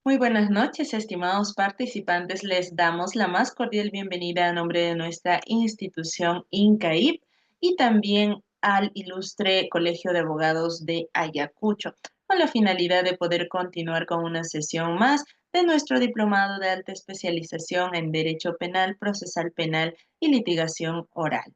Muy buenas noches, estimados participantes. Les damos la más cordial bienvenida a nombre de nuestra institución INCAIP y también al ilustre Colegio de Abogados de Ayacucho, con la finalidad de poder continuar con una sesión más de nuestro diplomado de alta especialización en Derecho Penal, Procesal Penal y Litigación Oral.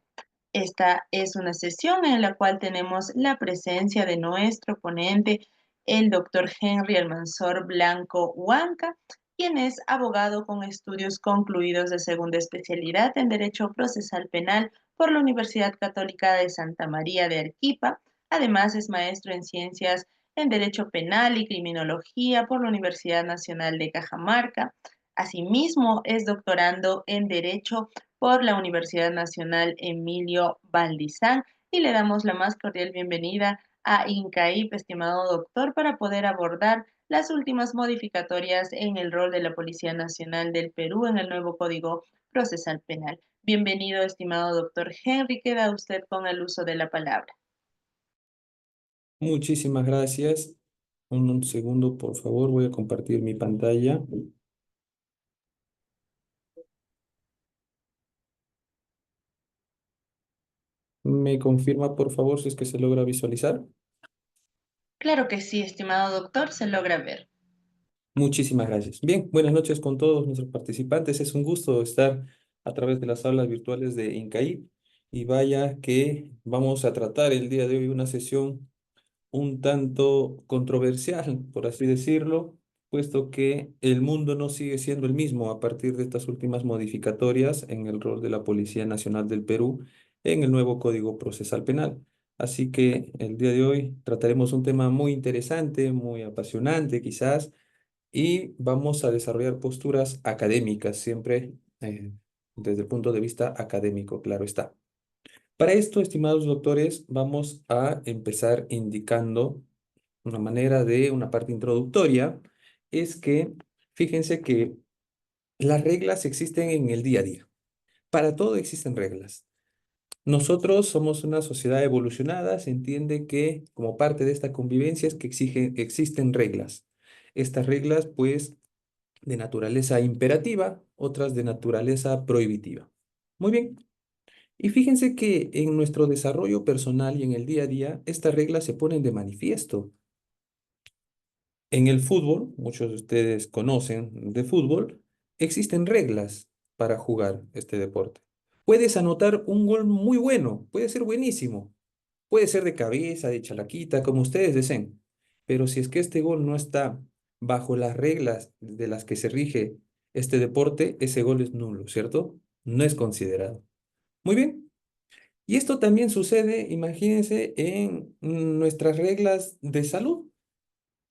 Esta es una sesión en la cual tenemos la presencia de nuestro ponente, el doctor Henry Almanzor Blanco Huanca, quien es abogado con estudios concluidos de segunda especialidad en Derecho Procesal Penal por la Universidad Católica de Santa María de Arequipa. Además, es maestro en Ciencias en Derecho Penal y Criminología por la Universidad Nacional de Cajamarca. Asimismo, es doctorando en Derecho por la Universidad Nacional Emilio Valdizán y le damos la más cordial bienvenida a INCAIP, estimado doctor, para poder abordar las últimas modificatorias en el rol de la Policía Nacional del Perú en el nuevo Código Procesal Penal. Bienvenido, estimado doctor Henry, queda usted con el uso de la palabra. Muchísimas gracias. Un segundo, por favor, voy a compartir mi pantalla. ¿Me confirma, por favor, si es que se logra visualizar? Claro que sí, estimado doctor, se logra ver. Muchísimas gracias. Bien, buenas noches con todos nuestros participantes. Es un gusto estar a través de las aulas virtuales de INCAIP y vaya que vamos a tratar el día de hoy una sesión un tanto controversial, por así decirlo, puesto que el mundo no sigue siendo el mismo a partir de estas últimas modificatorias en el rol de la Policía Nacional del Perú en el nuevo Código Procesal Penal. Así que el día de hoy trataremos un tema muy interesante, muy apasionante quizás, y vamos a desarrollar posturas académicas, siempre desde el punto de vista académico, claro está. Para esto, estimados doctores, vamos a empezar indicando una manera de una parte introductoria, es que fíjense que las reglas existen en el día a día. Para todo existen reglas. Nosotros somos una sociedad evolucionada, se entiende que como parte de esta convivencia es que existen reglas. Estas reglas, pues, de naturaleza imperativa, otras de naturaleza prohibitiva. Muy bien. Y fíjense que en nuestro desarrollo personal y en el día a día, estas reglas se ponen de manifiesto. En el fútbol, muchos de ustedes conocen de fútbol, existen reglas para jugar este deporte. Puedes anotar un gol muy bueno, puede ser buenísimo, puede ser de cabeza, de chalaquita, como ustedes deseen, pero si es que este gol no está bajo las reglas de las que se rige este deporte, ese gol es nulo, ¿cierto? No es considerado. Muy bien. Y esto también sucede, imagínense, en nuestras reglas de salud.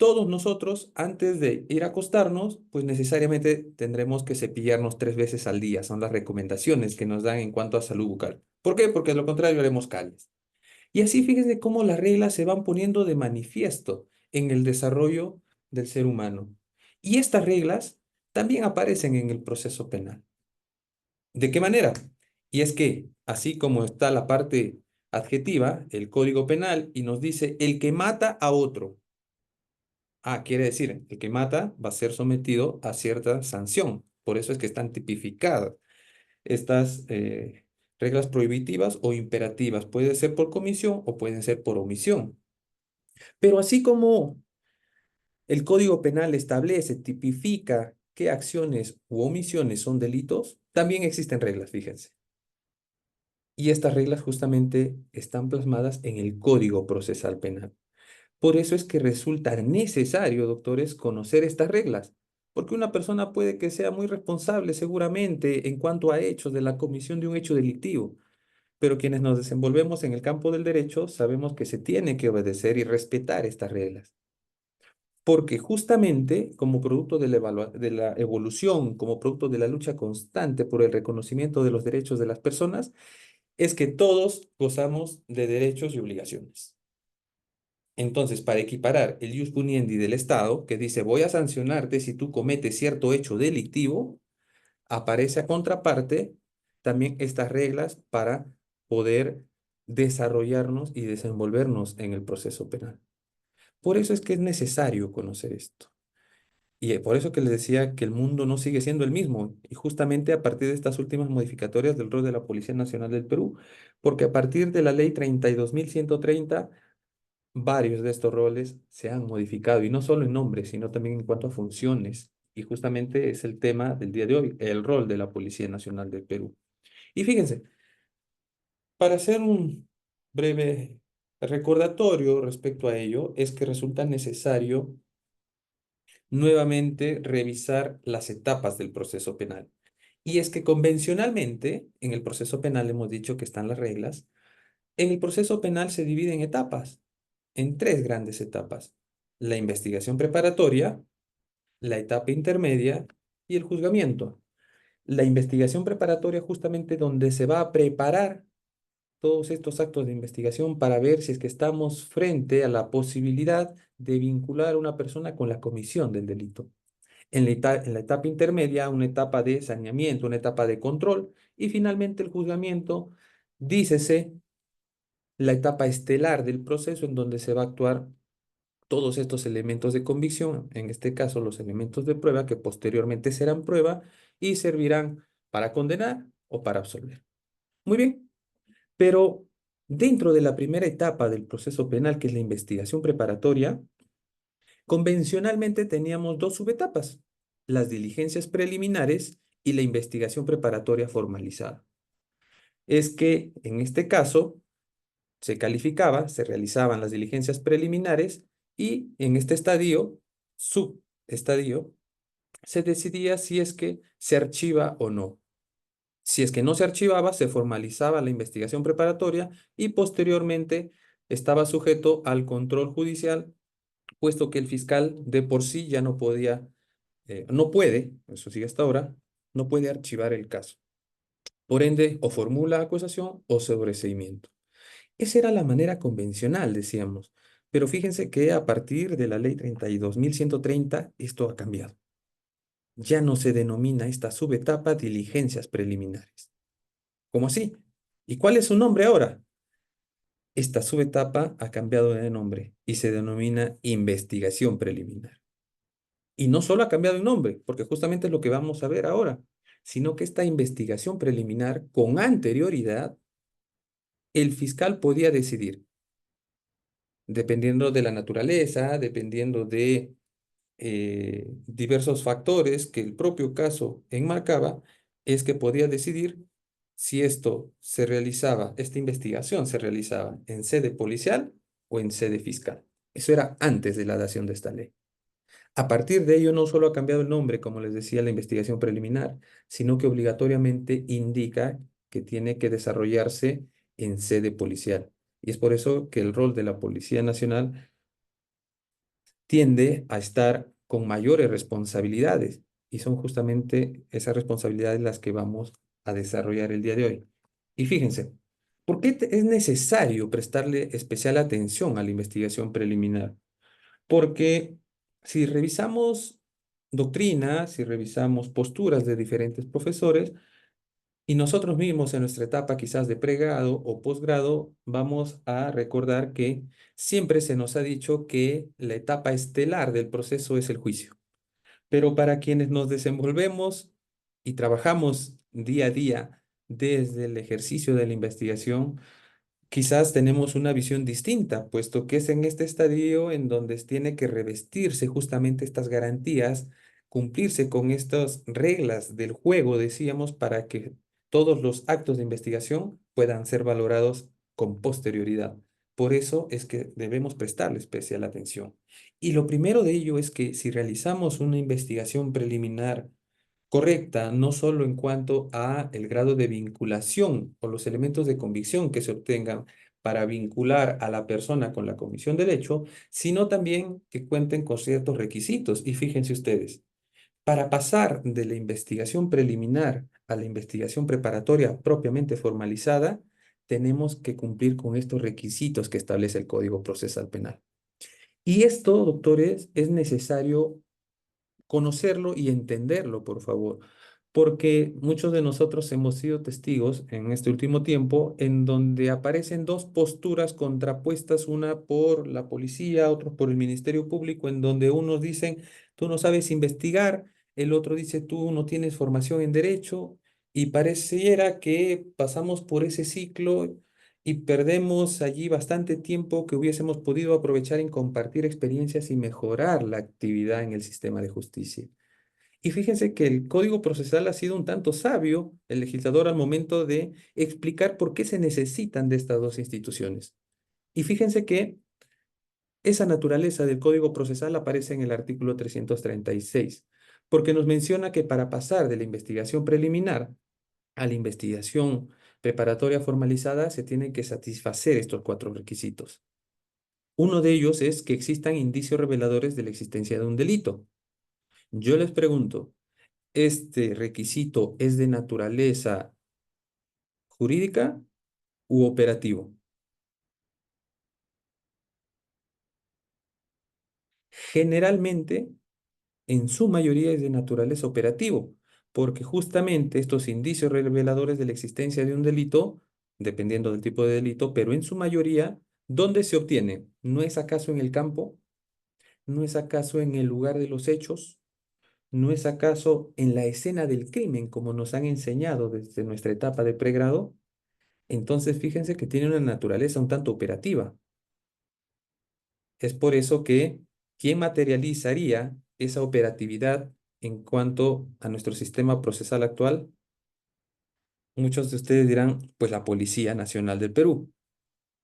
Todos nosotros, antes de ir a acostarnos, pues necesariamente tendremos que cepillarnos 3 veces al día. Son las recomendaciones que nos dan en cuanto a salud bucal. ¿Por qué? Porque de lo contrario haremos caries. Y así fíjense cómo las reglas se van poniendo de manifiesto en el desarrollo del ser humano. Y estas reglas también aparecen en el proceso penal. ¿De qué manera? Y es que, así como está la parte adjetiva, el Código Penal, y nos dice el que mata a otro. Ah, quiere decir, el que mata va a ser sometido a cierta sanción. Por eso es que están tipificadas estas reglas prohibitivas o imperativas. Puede ser por comisión o pueden ser por omisión. Pero así como el Código Penal establece, tipifica qué acciones u omisiones son delitos, también existen reglas, fíjense. Y estas reglas justamente están plasmadas en el Código Procesal Penal. Por eso es que resulta necesario, doctores, conocer estas reglas, porque una persona puede que sea muy responsable seguramente en cuanto a hechos de la comisión de un hecho delictivo, pero quienes nos desenvolvemos en el campo del derecho sabemos que se tiene que obedecer y respetar estas reglas, porque justamente como producto de de la evolución, como producto de la lucha constante por el reconocimiento de los derechos de las personas, es que todos gozamos de derechos y obligaciones. Entonces, para equiparar el ius puniendi del Estado, que dice voy a sancionarte si tú cometes cierto hecho delictivo, aparece a contraparte también estas reglas para poder desarrollarnos y desenvolvernos en el proceso penal. Por eso es que es necesario conocer esto. Y por eso que les decía que el mundo no sigue siendo el mismo. Y justamente a partir de estas últimas modificatorias del rol de la Policía Nacional del Perú, porque a partir de la ley 32.130 varios de estos roles se han modificado, y no solo en nombre, sino también en cuanto a funciones. Y justamente es el tema del día de hoy, el rol de la Policía Nacional del Perú. Y fíjense, para hacer un breve recordatorio respecto a ello, es que resulta necesario nuevamente revisar las etapas del proceso penal. Y es que convencionalmente, en el proceso penal hemos dicho que están las reglas, en el proceso penal se divide en etapas, en tres grandes etapas: la investigación preparatoria, la etapa intermedia y el juzgamiento. La investigación preparatoria justamente donde se va a preparar todos estos actos de investigación para ver si es que estamos frente a la posibilidad de vincular a una persona con la comisión del delito. En la etapa intermedia, una etapa de saneamiento, una etapa de control, y finalmente el juzgamiento, dícese, la etapa estelar del proceso en donde se va a actuar todos estos elementos de convicción, en este caso los elementos de prueba que posteriormente serán prueba y servirán para condenar o para absolver. Muy bien, pero dentro de la primera etapa del proceso penal, que es la investigación preparatoria, convencionalmente teníamos dos subetapas: las diligencias preliminares y la investigación preparatoria formalizada. Es que en este caso se calificaba, se realizaban las diligencias preliminares, y en este estadio, subestadio, se decidía si es que se archiva o no. Si es que no se archivaba, se formalizaba la investigación preparatoria y posteriormente estaba sujeto al control judicial, puesto que el fiscal de por sí ya no podía, no puede, eso sigue hasta ahora, no puede archivar el caso. Por ende, o formula acusación o sobreseimiento. Esa era la manera convencional, decíamos. Pero fíjense que a partir de la ley 32.130 esto ha cambiado. Ya no se denomina esta subetapa diligencias preliminares. ¿Cómo así? ¿Y cuál es su nombre ahora? Esta subetapa ha cambiado de nombre y se denomina investigación preliminar. Y no solo ha cambiado de nombre, porque justamente es lo que vamos a ver ahora, sino que esta investigación preliminar, con anterioridad, el fiscal podía decidir, dependiendo de la naturaleza, dependiendo de diversos factores que el propio caso enmarcaba, es que podía decidir si esto se realizaba, esta investigación se realizaba en sede policial o en sede fiscal. Eso era antes de la dación de esta ley. A partir de ello, no solo ha cambiado el nombre, como les decía, la investigación preliminar, sino que obligatoriamente indica que tiene que desarrollarse en sede policial. Y es por eso que el rol de la Policía Nacional tiende a estar con mayores responsabilidades, y son justamente esas responsabilidades las que vamos a desarrollar el día de hoy. Y fíjense, ¿por qué es necesario prestarle especial atención a la investigación preliminar? Porque si revisamos doctrinas, si revisamos posturas de diferentes profesores, y nosotros mismos en nuestra etapa quizás de pregrado o posgrado, vamos a recordar que siempre se nos ha dicho que la etapa estelar del proceso es el juicio. Pero para quienes nos desenvolvemos y trabajamos día a día desde el ejercicio de la investigación, quizás tenemos una visión distinta, puesto que es en este estadio en donde tiene que revestirse justamente estas garantías, cumplirse con estas reglas del juego, decíamos, para que todos los actos de investigación puedan ser valorados con posterioridad. Por eso es que debemos prestarle especial atención. Y lo primero de ello es que si realizamos una investigación preliminar correcta, no solo en cuanto a el grado de vinculación o los elementos de convicción que se obtengan para vincular a la persona con la comisión del hecho, sino también que cuenten con ciertos requisitos. Y fíjense ustedes, para pasar de la investigación preliminar a la investigación preparatoria propiamente formalizada, tenemos que cumplir con estos requisitos que establece el Código Procesal Penal. Y esto, doctores, es necesario conocerlo y entenderlo, por favor, porque muchos de nosotros hemos sido testigos en este último tiempo en donde aparecen dos posturas contrapuestas, una por la policía, otra por el Ministerio Público, en donde unos dicen, tú no sabes investigar, el otro dice, tú no tienes formación en derecho, y pareciera que pasamos por ese ciclo y perdemos allí bastante tiempo que hubiésemos podido aprovechar en compartir experiencias y mejorar la actividad en el sistema de justicia. Y fíjense que el Código Procesal ha sido un tanto sabio, el legislador, al momento de explicar por qué se necesitan de estas dos instituciones. Y fíjense que esa naturaleza del Código Procesal aparece en el artículo 336, porque nos menciona que para pasar de la investigación preliminar a la investigación preparatoria formalizada se tienen que satisfacer estos cuatro requisitos. Uno de ellos es que existan indicios reveladores de la existencia de un delito. Yo les pregunto, ¿este requisito es de naturaleza jurídica u operativo? Generalmente, en su mayoría es de naturaleza operativo, porque justamente estos indicios reveladores de la existencia de un delito, dependiendo del tipo de delito, pero en su mayoría, ¿dónde se obtiene? ¿No es acaso en el campo? ¿No es acaso en el lugar de los hechos? ¿No es acaso en la escena del crimen, como nos han enseñado desde nuestra etapa de pregrado? Entonces, fíjense que tiene una naturaleza un tanto operativa. Es por eso que, ¿quién materializaría esa operatividad en cuanto a nuestro sistema procesal actual? Muchos de ustedes dirán, pues la Policía Nacional del Perú.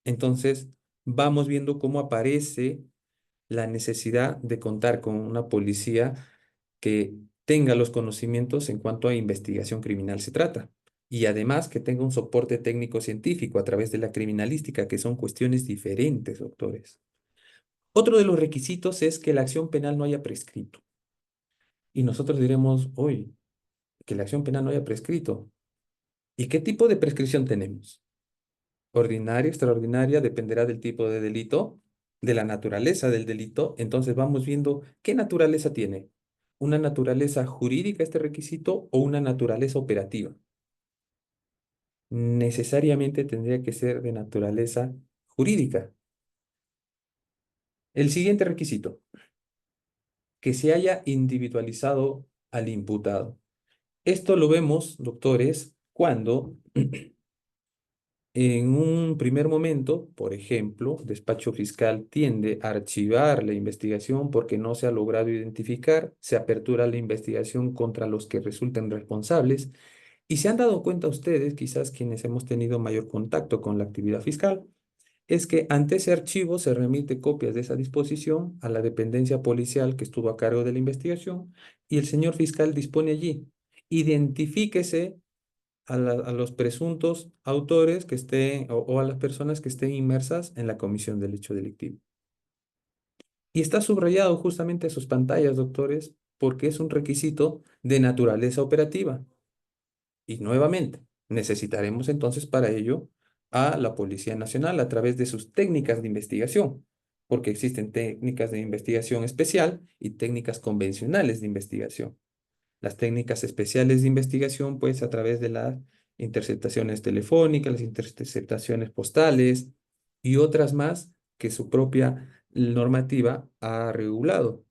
Entonces, vamos viendo cómo aparece la necesidad de contar con una policía que tenga los conocimientos en cuanto a investigación criminal se trata. Y además que tenga un soporte técnico científico a través de la criminalística, que son cuestiones diferentes, doctores. Otro de los requisitos es que la acción penal no haya prescrito. Y nosotros diremos, hoy, que la acción penal no haya prescrito. ¿Y qué tipo de prescripción tenemos? Ordinaria, extraordinaria, dependerá del tipo de delito, de la naturaleza del delito. Entonces vamos viendo qué naturaleza tiene. ¿Una naturaleza jurídica este requisito o una naturaleza operativa? Necesariamente tendría que ser de naturaleza jurídica. El siguiente requisito, que se haya individualizado al imputado. Esto lo vemos, doctores, cuando en un primer momento, por ejemplo, despacho fiscal tiende a archivar la investigación porque no se ha logrado identificar, se apertura la investigación contra los que resulten responsables y se han dado cuenta ustedes, quizás quienes hemos tenido mayor contacto con la actividad fiscal, es que ante ese archivo se remite copias de esa disposición a la dependencia policial que estuvo a cargo de la investigación y el señor fiscal dispone allí, identifíquese a los presuntos autores que estén o a las personas que estén inmersas en la comisión del hecho delictivo. Y está subrayado justamente a sus pantallas, doctores, porque es un requisito de naturaleza operativa. Y nuevamente, necesitaremos entonces para ello a la Policía Nacional a través de sus técnicas de investigación, porque existen técnicas de investigación especial y técnicas convencionales de investigación. Las técnicas especiales de investigación, pues a través de las interceptaciones telefónicas, las interceptaciones postales y otras más que su propia normativa ha regulado.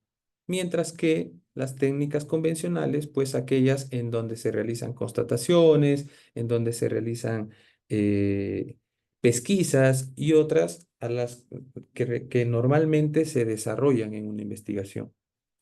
Mientras que las técnicas convencionales, pues aquellas en donde se realizan constataciones, en donde se realizan eh, pesquisas y otras a las que normalmente se desarrollan en una investigación.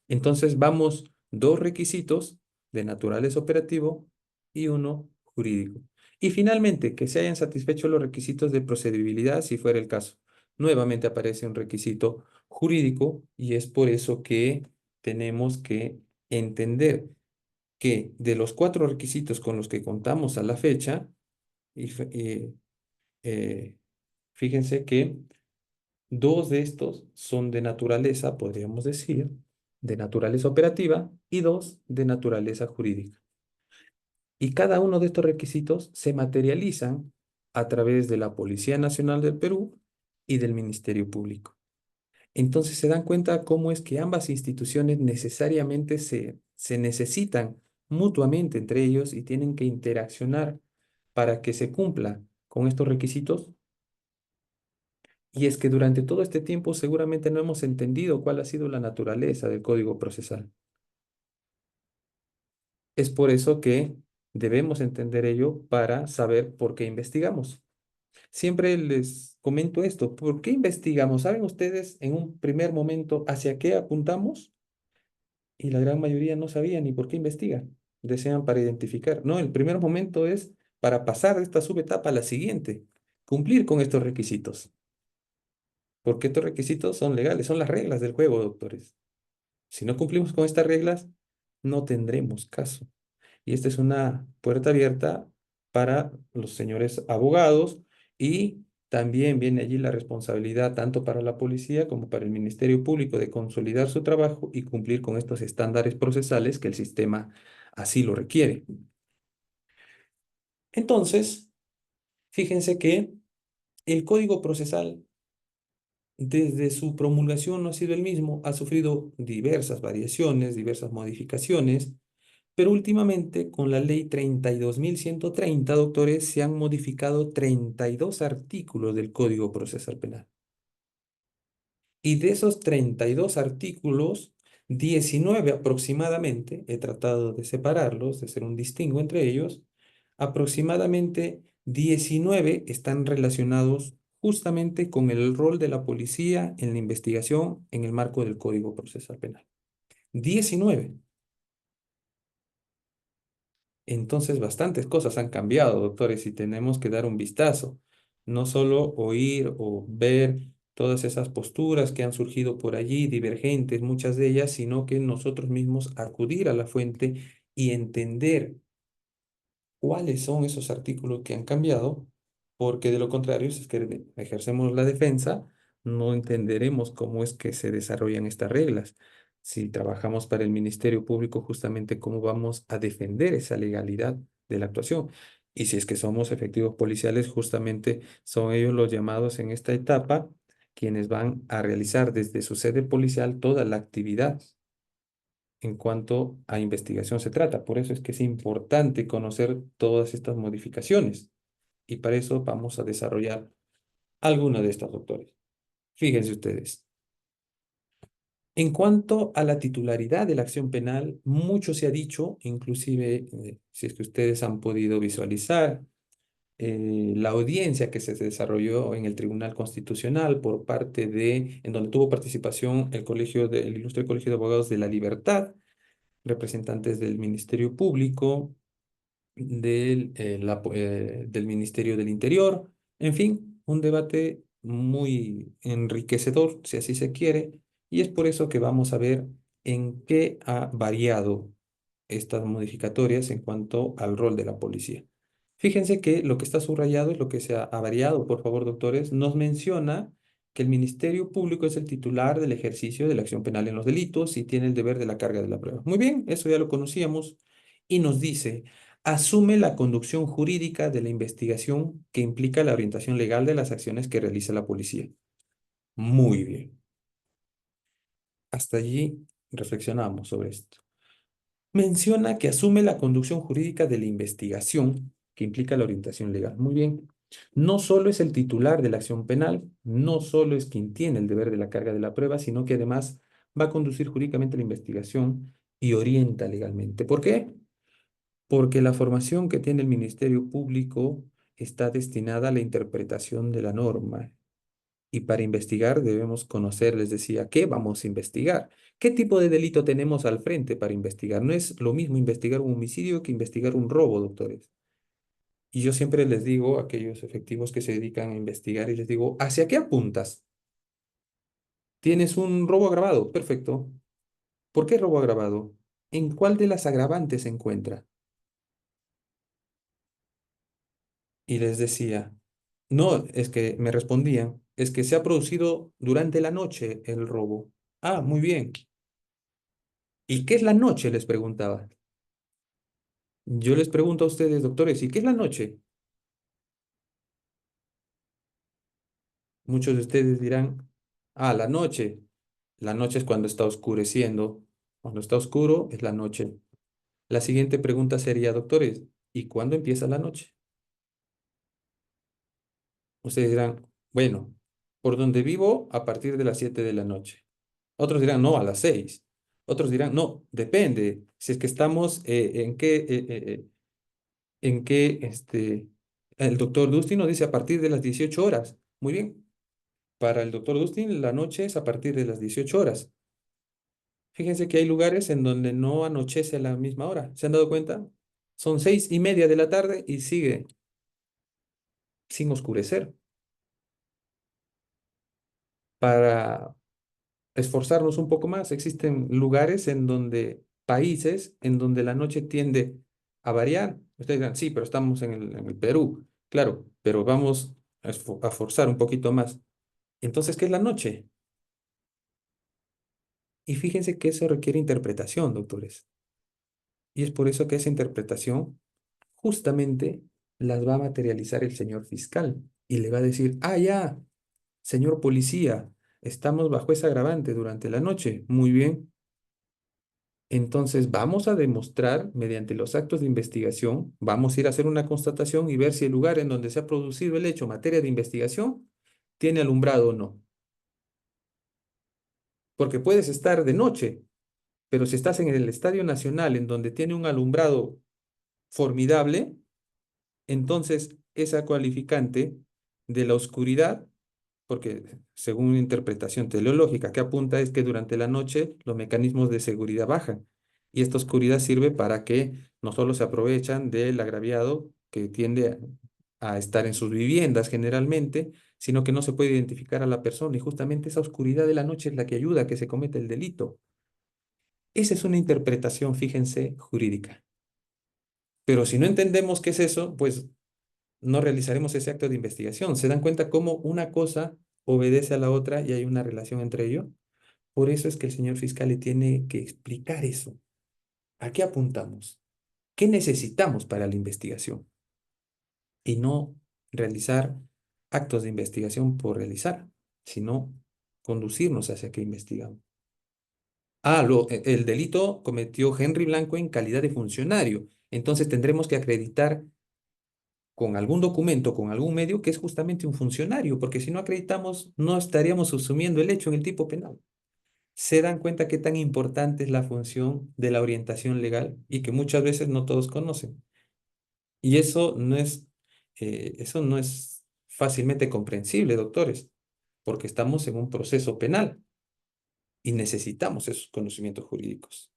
Entonces vamos dos requisitos de naturaleza operativo y uno jurídico. Y finalmente, que se hayan satisfecho los requisitos de procedibilidad si fuera el caso. Nuevamente aparece un requisito jurídico y es por eso que tenemos que entender que de los cuatro requisitos con los que contamos a la fecha, y, eh, fíjense que dos de estos son de naturaleza, podríamos decir, de naturaleza operativa y dos de naturaleza jurídica. Y cada uno de estos requisitos se materializan a través de la Policía Nacional del Perú y del Ministerio Público. Entonces se dan cuenta cómo es que ambas instituciones necesariamente se necesitan mutuamente entre ellos y tienen que interaccionar para que se cumpla con estos requisitos. Y es que durante todo este tiempo seguramente no hemos entendido cuál ha sido la naturaleza del código procesal. Es por eso que debemos entender ello para saber por qué investigamos. Siempre les comento esto, ¿por qué investigamos? ¿Saben ustedes en un primer momento hacia qué apuntamos? Y la gran mayoría no sabía ni por qué investigan. Desean para identificar. No, el primer momento es para pasar de esta subetapa a la siguiente, cumplir con estos requisitos. Porque estos requisitos son legales, son las reglas del juego, doctores. Si no cumplimos con estas reglas, no tendremos caso. Y esta es una puerta abierta para los señores abogados y también viene allí la responsabilidad tanto para la policía como para el Ministerio Público de consolidar su trabajo y cumplir con estos estándares procesales que el sistema así lo requiere. Entonces, fíjense que el Código Procesal desde su promulgación no ha sido el mismo, ha sufrido diversas variaciones, diversas modificaciones. Pero últimamente, con la ley 32.130, doctores, se han modificado 32 artículos del Código Procesal Penal. Y de esos 32 artículos, 19 aproximadamente, he tratado de separarlos, de hacer un distingo entre ellos, aproximadamente 19 están relacionados justamente con el rol de la policía en la investigación en el marco del Código Procesal Penal. 19. Entonces, bastantes cosas han cambiado, doctores, y tenemos que dar un vistazo. No solo oír o ver todas esas posturas que han surgido por allí, divergentes, muchas de ellas, sino que nosotros mismos acudir a la fuente y entender cuáles son esos artículos que han cambiado, porque de lo contrario, si es que ejercemos la defensa, no entenderemos cómo es que se desarrollan estas reglas. Si trabajamos para el Ministerio Público, justamente cómo vamos a defender esa legalidad de la actuación. Y si es que somos efectivos policiales, justamente son ellos los llamados en esta etapa, quienes van a realizar desde su sede policial toda la actividad en cuanto a investigación se trata. Por eso es que es importante conocer todas estas modificaciones y para eso vamos a desarrollar alguna de estas, doctores. Fíjense ustedes. En cuanto a la titularidad de la acción penal, mucho se ha dicho, inclusive si es que ustedes han podido visualizar la audiencia que se desarrolló en el Tribunal Constitucional por parte en donde tuvo participación el Ilustre Colegio de Abogados de la Libertad, representantes del Ministerio Público, del Ministerio del Interior, en fin, un debate muy enriquecedor, si así se quiere, y es por eso que vamos a ver en qué ha variado estas modificatorias en cuanto al rol de la policía. Fíjense que lo que está subrayado es lo que se ha variado, por favor, doctores, nos menciona que el Ministerio Público es el titular del ejercicio de la acción penal en los delitos y tiene el deber de la carga de la prueba. Muy bien, eso ya lo conocíamos y nos dice, asume la conducción jurídica de la investigación que implica la orientación legal de las acciones que realiza la policía. Muy bien. Hasta allí reflexionamos sobre esto. Menciona que asume la conducción jurídica de la investigación que implica la orientación legal. Muy bien. No solo es el titular de la acción penal, no solo es quien tiene el deber de la carga de la prueba, sino que además va a conducir jurídicamente la investigación y orienta legalmente. ¿Por qué? Porque la formación que tiene el Ministerio Público está destinada a la interpretación de la norma. Y para investigar debemos conocer, les decía, ¿qué vamos a investigar? ¿Qué tipo de delito tenemos al frente para investigar? No es lo mismo investigar un homicidio que investigar un robo, doctores. Y yo siempre les digo a aquellos efectivos que se dedican a investigar y les digo, ¿hacia qué apuntas? ¿Tienes un robo agravado? Perfecto. ¿Por qué robo agravado? ¿En cuál de las agravantes se encuentra? Y les decía, no, es que me respondían, es que se ha producido durante la noche el robo. Ah, muy bien. ¿Y qué es la noche? Les preguntaba. Yo les pregunto a ustedes, doctores, ¿y qué es la noche? Muchos de ustedes dirán, ah, la noche. La noche es cuando está oscureciendo. Cuando está oscuro es la noche. La siguiente pregunta sería, doctores, ¿y cuándo empieza la noche? Ustedes dirán, bueno, por donde vivo, a partir de las 7 de la noche. Otros dirán, no, a las 6. Otros dirán, no, depende. Si es que estamos en qué, el doctor Dustin nos dice a partir de las 18 horas. Muy bien. Para el doctor Dustin, la noche es a partir de las 18 horas. Fíjense que hay lugares en donde no anochece a la misma hora. ¿Se han dado cuenta? Son 6:30 de la tarde y sigue sin oscurecer. Para esforzarnos un poco más, existen lugares en donde, países en donde la noche tiende a variar. Ustedes dirán, sí, pero estamos en el Perú. Claro, pero vamos a forzar un poquito más. Entonces, ¿qué es la noche? Y fíjense que eso requiere interpretación, doctores. Y es por eso que esa interpretación justamente las va a materializar el señor fiscal y le va a decir, ah, ya, señor policía, estamos bajo esa agravante durante la noche. Muy bien. Entonces vamos a demostrar mediante los actos de investigación, vamos a ir a hacer una constatación y ver si el lugar en donde se ha producido el hecho, materia de investigación, tiene alumbrado o no. Porque puedes estar de noche, pero si estás en el Estadio Nacional, en donde tiene un alumbrado formidable, entonces esa cualificante de la oscuridad, porque según una interpretación teleológica que apunta es que durante la noche los mecanismos de seguridad bajan y esta oscuridad sirve para que no solo se aprovechan del agraviado que tiende a estar en sus viviendas generalmente, sino que no se puede identificar a la persona y justamente esa oscuridad de la noche es la que ayuda a que se cometa el delito. Esa es una interpretación, fíjense, jurídica. Pero si no entendemos qué es eso, pues no realizaremos ese acto de investigación. ¿Se dan cuenta cómo una cosa obedece a la otra y hay una relación entre ellos? Por eso es que el señor fiscal le tiene que explicar eso. ¿A qué apuntamos? ¿Qué necesitamos para la investigación? Y no realizar actos de investigación por realizar, sino conducirnos hacia que investigamos. Ah, el delito cometió Henry Blanco en calidad de funcionario. Entonces tendremos que acreditar con algún documento, con algún medio, que es justamente un funcionario, porque si no acreditamos, no estaríamos subsumiendo el hecho en el tipo penal. ¿Se dan cuenta qué tan importante es la función de la orientación legal y que muchas veces no todos conocen? Y eso no es fácilmente comprensible, doctores, porque estamos en un proceso penal y necesitamos esos conocimientos jurídicos.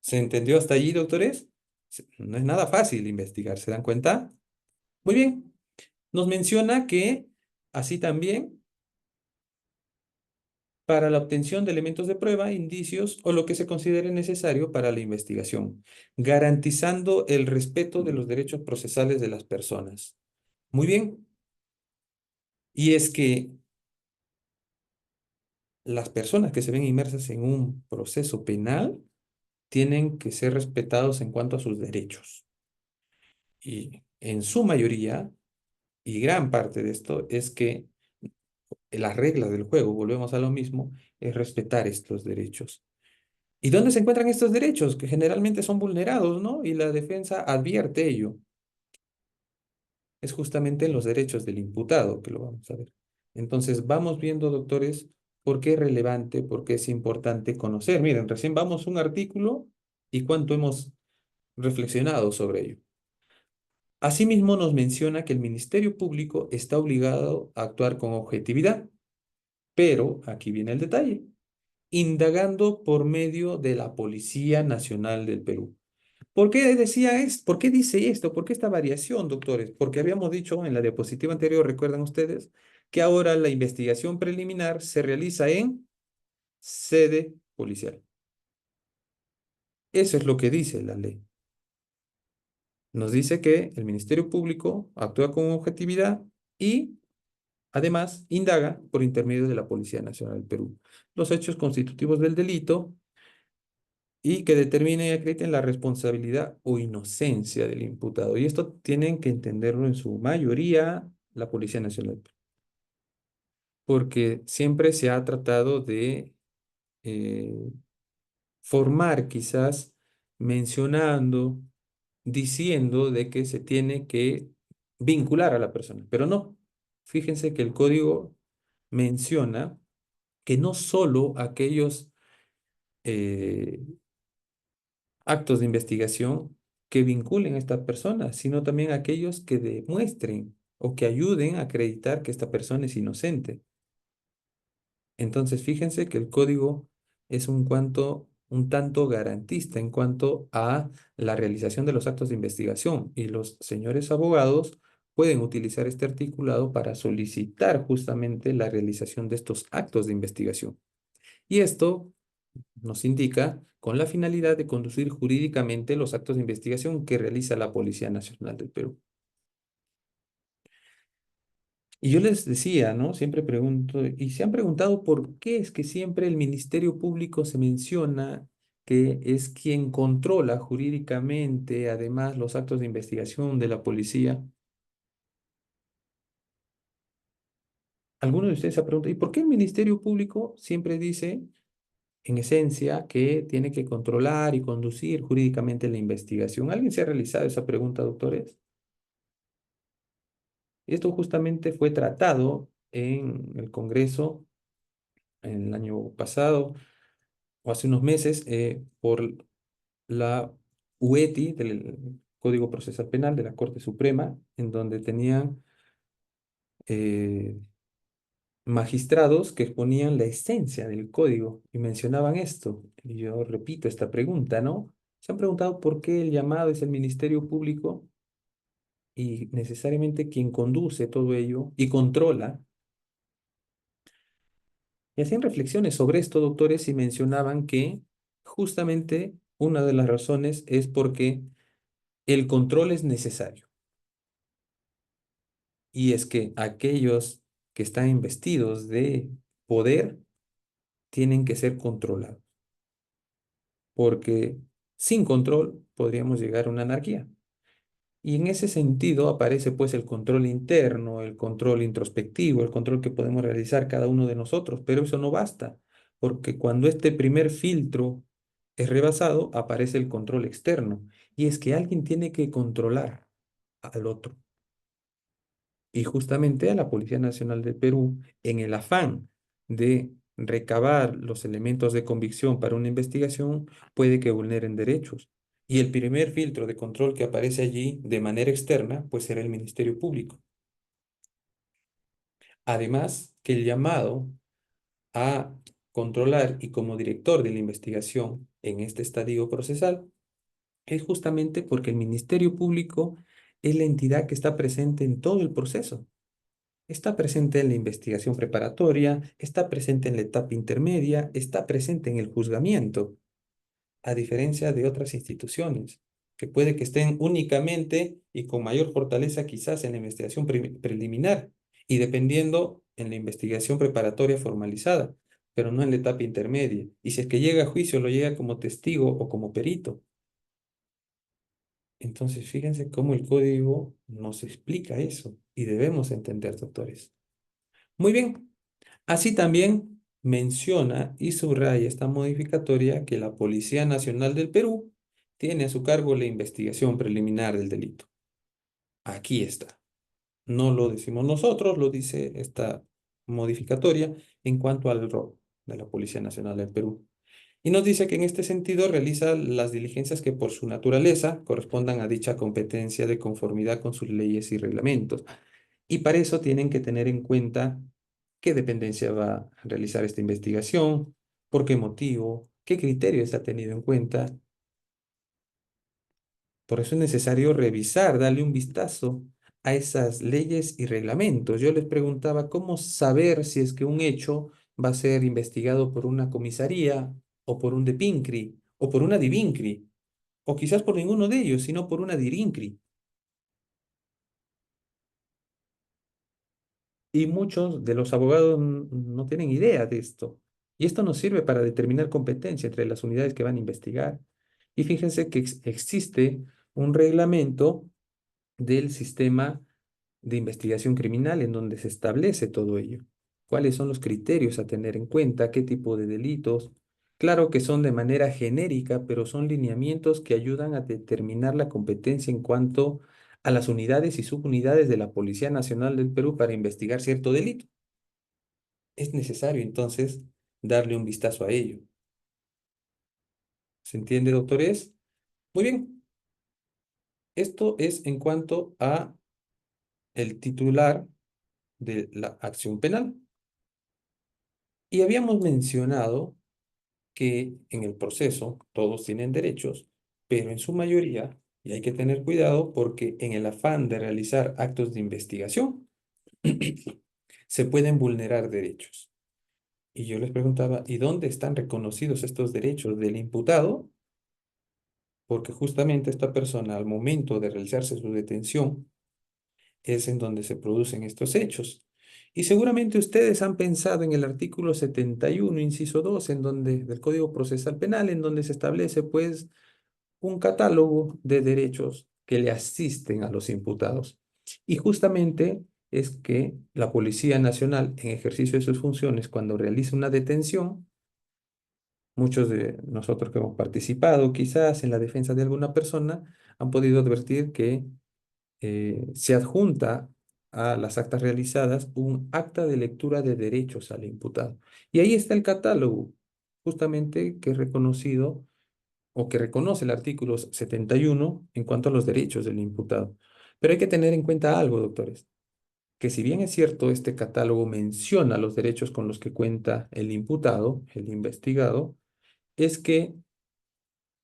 ¿Se entendió hasta allí, doctores? No es nada fácil investigar, ¿se dan cuenta? Muy bien. Nos menciona que así también para la obtención de elementos de prueba, indicios o lo que se considere necesario para la investigación, garantizando el respeto de los derechos procesales de las personas. Muy bien. Y es que las personas que se ven inmersas en un proceso penal tienen que ser respetados en cuanto a sus derechos. Y en su mayoría, y gran parte de esto, es que las reglas del juego, volvemos a lo mismo, es respetar estos derechos. ¿Y dónde se encuentran estos derechos? Que generalmente son vulnerados, ¿no? Y la defensa advierte ello. Es justamente en los derechos del imputado que lo vamos a ver. Entonces, vamos viendo, doctores, por qué es relevante, por qué es importante conocer. Miren, recién vamos un artículo y cuánto hemos reflexionado sobre ello. Asimismo, nos menciona que el Ministerio Público está obligado a actuar con objetividad, pero aquí viene el detalle, indagando por medio de la Policía Nacional del Perú. ¿Por qué decía esto? ¿Por qué dice esto? ¿Por qué esta variación, doctores? Porque habíamos dicho en la diapositiva anterior, recuerdan ustedes, que ahora la investigación preliminar se realiza en sede policial. Eso es lo que dice la ley. Nos dice que el Ministerio Público actúa con objetividad y además indaga por intermedio de la Policía Nacional del Perú los hechos constitutivos del delito y que determine y acrediten la responsabilidad o inocencia del imputado. Y esto tienen que entenderlo en su mayoría la Policía Nacional, porque siempre se ha tratado de eh, formar quizás mencionando, diciendo de que se tiene que vincular a la persona, pero no. Fíjense que el código menciona que no solo aquellos eh, actos de investigación que vinculen a esta persona, sino también aquellos que demuestren o que ayuden a acreditar que esta persona es inocente. Entonces, fíjense que el código es un tanto garantista en cuanto a la realización de los actos de investigación y los señores abogados pueden utilizar este articulado para solicitar justamente la realización de estos actos de investigación. Y esto nos indica con la finalidad de conducir jurídicamente los actos de investigación que realiza la Policía Nacional del Perú. Y yo les decía, ¿no? Siempre pregunto, y se han preguntado por qué es que siempre el Ministerio Público se menciona que es quien controla jurídicamente, además, los actos de investigación de la policía. Algunos de ustedes se han preguntado, ¿y por qué el Ministerio Público siempre dice, en esencia, que tiene que controlar y conducir jurídicamente la investigación? ¿Alguien se ha realizado esa pregunta, doctores? Esto justamente fue tratado en el Congreso en el año pasado o hace unos meses por la UETI, del Código Procesal Penal de la Corte Suprema, en donde tenían eh, magistrados que exponían la esencia del código y mencionaban esto. Y yo repito esta pregunta, ¿no? Se han preguntado por qué el llamado es el Ministerio Público y necesariamente quien conduce todo ello y controla. Y hacían reflexiones sobre esto, doctores, y mencionaban que justamente una de las razones es porque el control es necesario. Y es que aquellos que están investidos de poder tienen que ser controlados, porque sin control podríamos llegar a una anarquía. Y en ese sentido aparece pues el control interno, el control introspectivo, el control que podemos realizar cada uno de nosotros, pero eso no basta, porque cuando este primer filtro es rebasado, aparece el control externo, y es que alguien tiene que controlar al otro. Y justamente a la Policía Nacional del Perú, en el afán de recabar los elementos de convicción para una investigación, puede que vulneren derechos. Y el primer filtro de control que aparece allí de manera externa, pues será el Ministerio Público. Además, que el llamado a controlar y como director de la investigación en este estadio procesal es justamente porque el Ministerio Público es la entidad que está presente en todo el proceso. Está presente en la investigación preparatoria, está presente en la etapa intermedia, está presente en el juzgamiento, a diferencia de otras instituciones, que puede que estén únicamente y con mayor fortaleza quizás en la investigación preliminar y dependiendo en la investigación preparatoria formalizada, pero no en la etapa intermedia. Y si es que llega a juicio, lo llega como testigo o como perito. Entonces, fíjense cómo el código nos explica eso y debemos entender, doctores. Muy bien. Así también menciona y subraya esta modificatoria que la Policía Nacional del Perú tiene a su cargo la investigación preliminar del delito. Aquí está. No lo decimos nosotros, lo dice esta modificatoria en cuanto al rol de la Policía Nacional del Perú. Y nos dice que en este sentido realiza las diligencias que por su naturaleza correspondan a dicha competencia de conformidad con sus leyes y reglamentos. Y para eso tienen que tener en cuenta qué dependencia va a realizar esta investigación, por qué motivo, qué criterios ha tenido en cuenta. Por eso es necesario revisar, darle un vistazo a esas leyes y reglamentos. Yo les preguntaba cómo saber si es que un hecho va a ser investigado por una comisaría o por un DEPINCRI o por una DIVINCRI o quizás por ninguno de ellos, sino por una DIRINCRI. Y muchos de los abogados no tienen idea de esto. Y esto nos sirve para determinar competencia entre las unidades que van a investigar. Y fíjense que existe un reglamento del sistema de investigación criminal en donde se establece todo ello. ¿Cuáles son los criterios a tener en cuenta? ¿Qué tipo de delitos? Claro que son de manera genérica, pero son lineamientos que ayudan a determinar la competencia en cuanto a las unidades y subunidades de la Policía Nacional del Perú para investigar cierto delito. Es necesario entonces darle un vistazo a ello. ¿Se entiende, doctores? Muy bien, esto es en cuanto a el titular de la acción penal. Y habíamos mencionado que en el proceso todos tienen derechos, pero en su mayoría, y hay que tener cuidado porque en el afán de realizar actos de investigación, se pueden vulnerar derechos. Y yo les preguntaba, ¿y dónde están reconocidos estos derechos del imputado? Porque justamente esta persona, al momento de realizarse su detención, es en donde se producen estos hechos. Y seguramente ustedes han pensado en el artículo 71 inciso 2, en donde, del Código Procesal Penal, en donde se establece, pues, un catálogo de derechos que le asisten a los imputados. Y justamente es que la Policía Nacional, en ejercicio de sus funciones, cuando realiza una detención, muchos de nosotros que hemos participado quizás en la defensa de alguna persona, han podido advertir que se adjunta a las actas realizadas un acta de lectura de derechos al imputado. Y ahí está el catálogo, justamente que es reconocido o que reconoce el artículo 71 en cuanto a los derechos del imputado. Pero hay que tener en cuenta algo, doctores, que si bien es cierto, este catálogo menciona los derechos con los que cuenta el imputado, el investigado, es que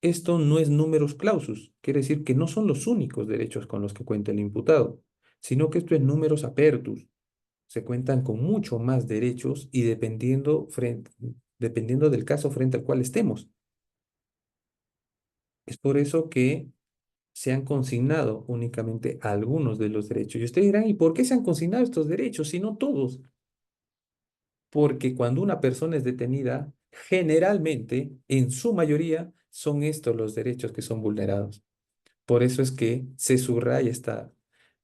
esto no es numerus clausus, quiere decir que no son los únicos derechos con los que cuenta el imputado, sino que esto es numerus apertus. Se cuentan con mucho más derechos y dependiendo del caso frente al cual estemos. Es por eso que se han consignado únicamente algunos de los derechos. Y ustedes dirán, ¿y por qué se han consignado estos derechos si no todos? Porque cuando una persona es detenida, generalmente, en su mayoría, son estos los derechos que son vulnerados. Por eso es que se subraya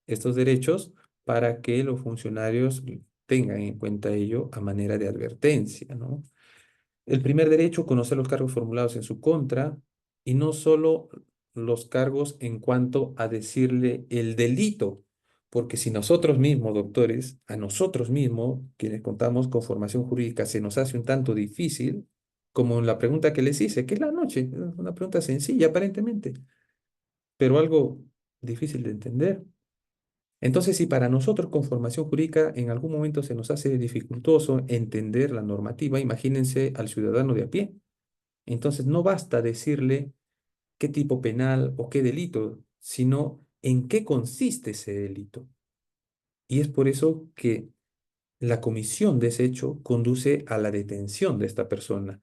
estos derechos para que los funcionarios tengan en cuenta ello a manera de advertencia, ¿no? El primer derecho, conocer los cargos formulados en su contra y no solo los cargos en cuanto a decirle el delito, porque si nosotros mismos, doctores, a nosotros mismos, quienes contamos con formación jurídica, se nos hace un tanto difícil, como en la pregunta que les hice, que es la noche, una pregunta sencilla aparentemente, pero algo difícil de entender. Entonces, si para nosotros con formación jurídica en algún momento se nos hace dificultoso entender la normativa, imagínense al ciudadano de a pie. Entonces, no basta decirle qué tipo penal o qué delito, sino en qué consiste ese delito. Y es por eso que la comisión de ese hecho conduce a la detención de esta persona.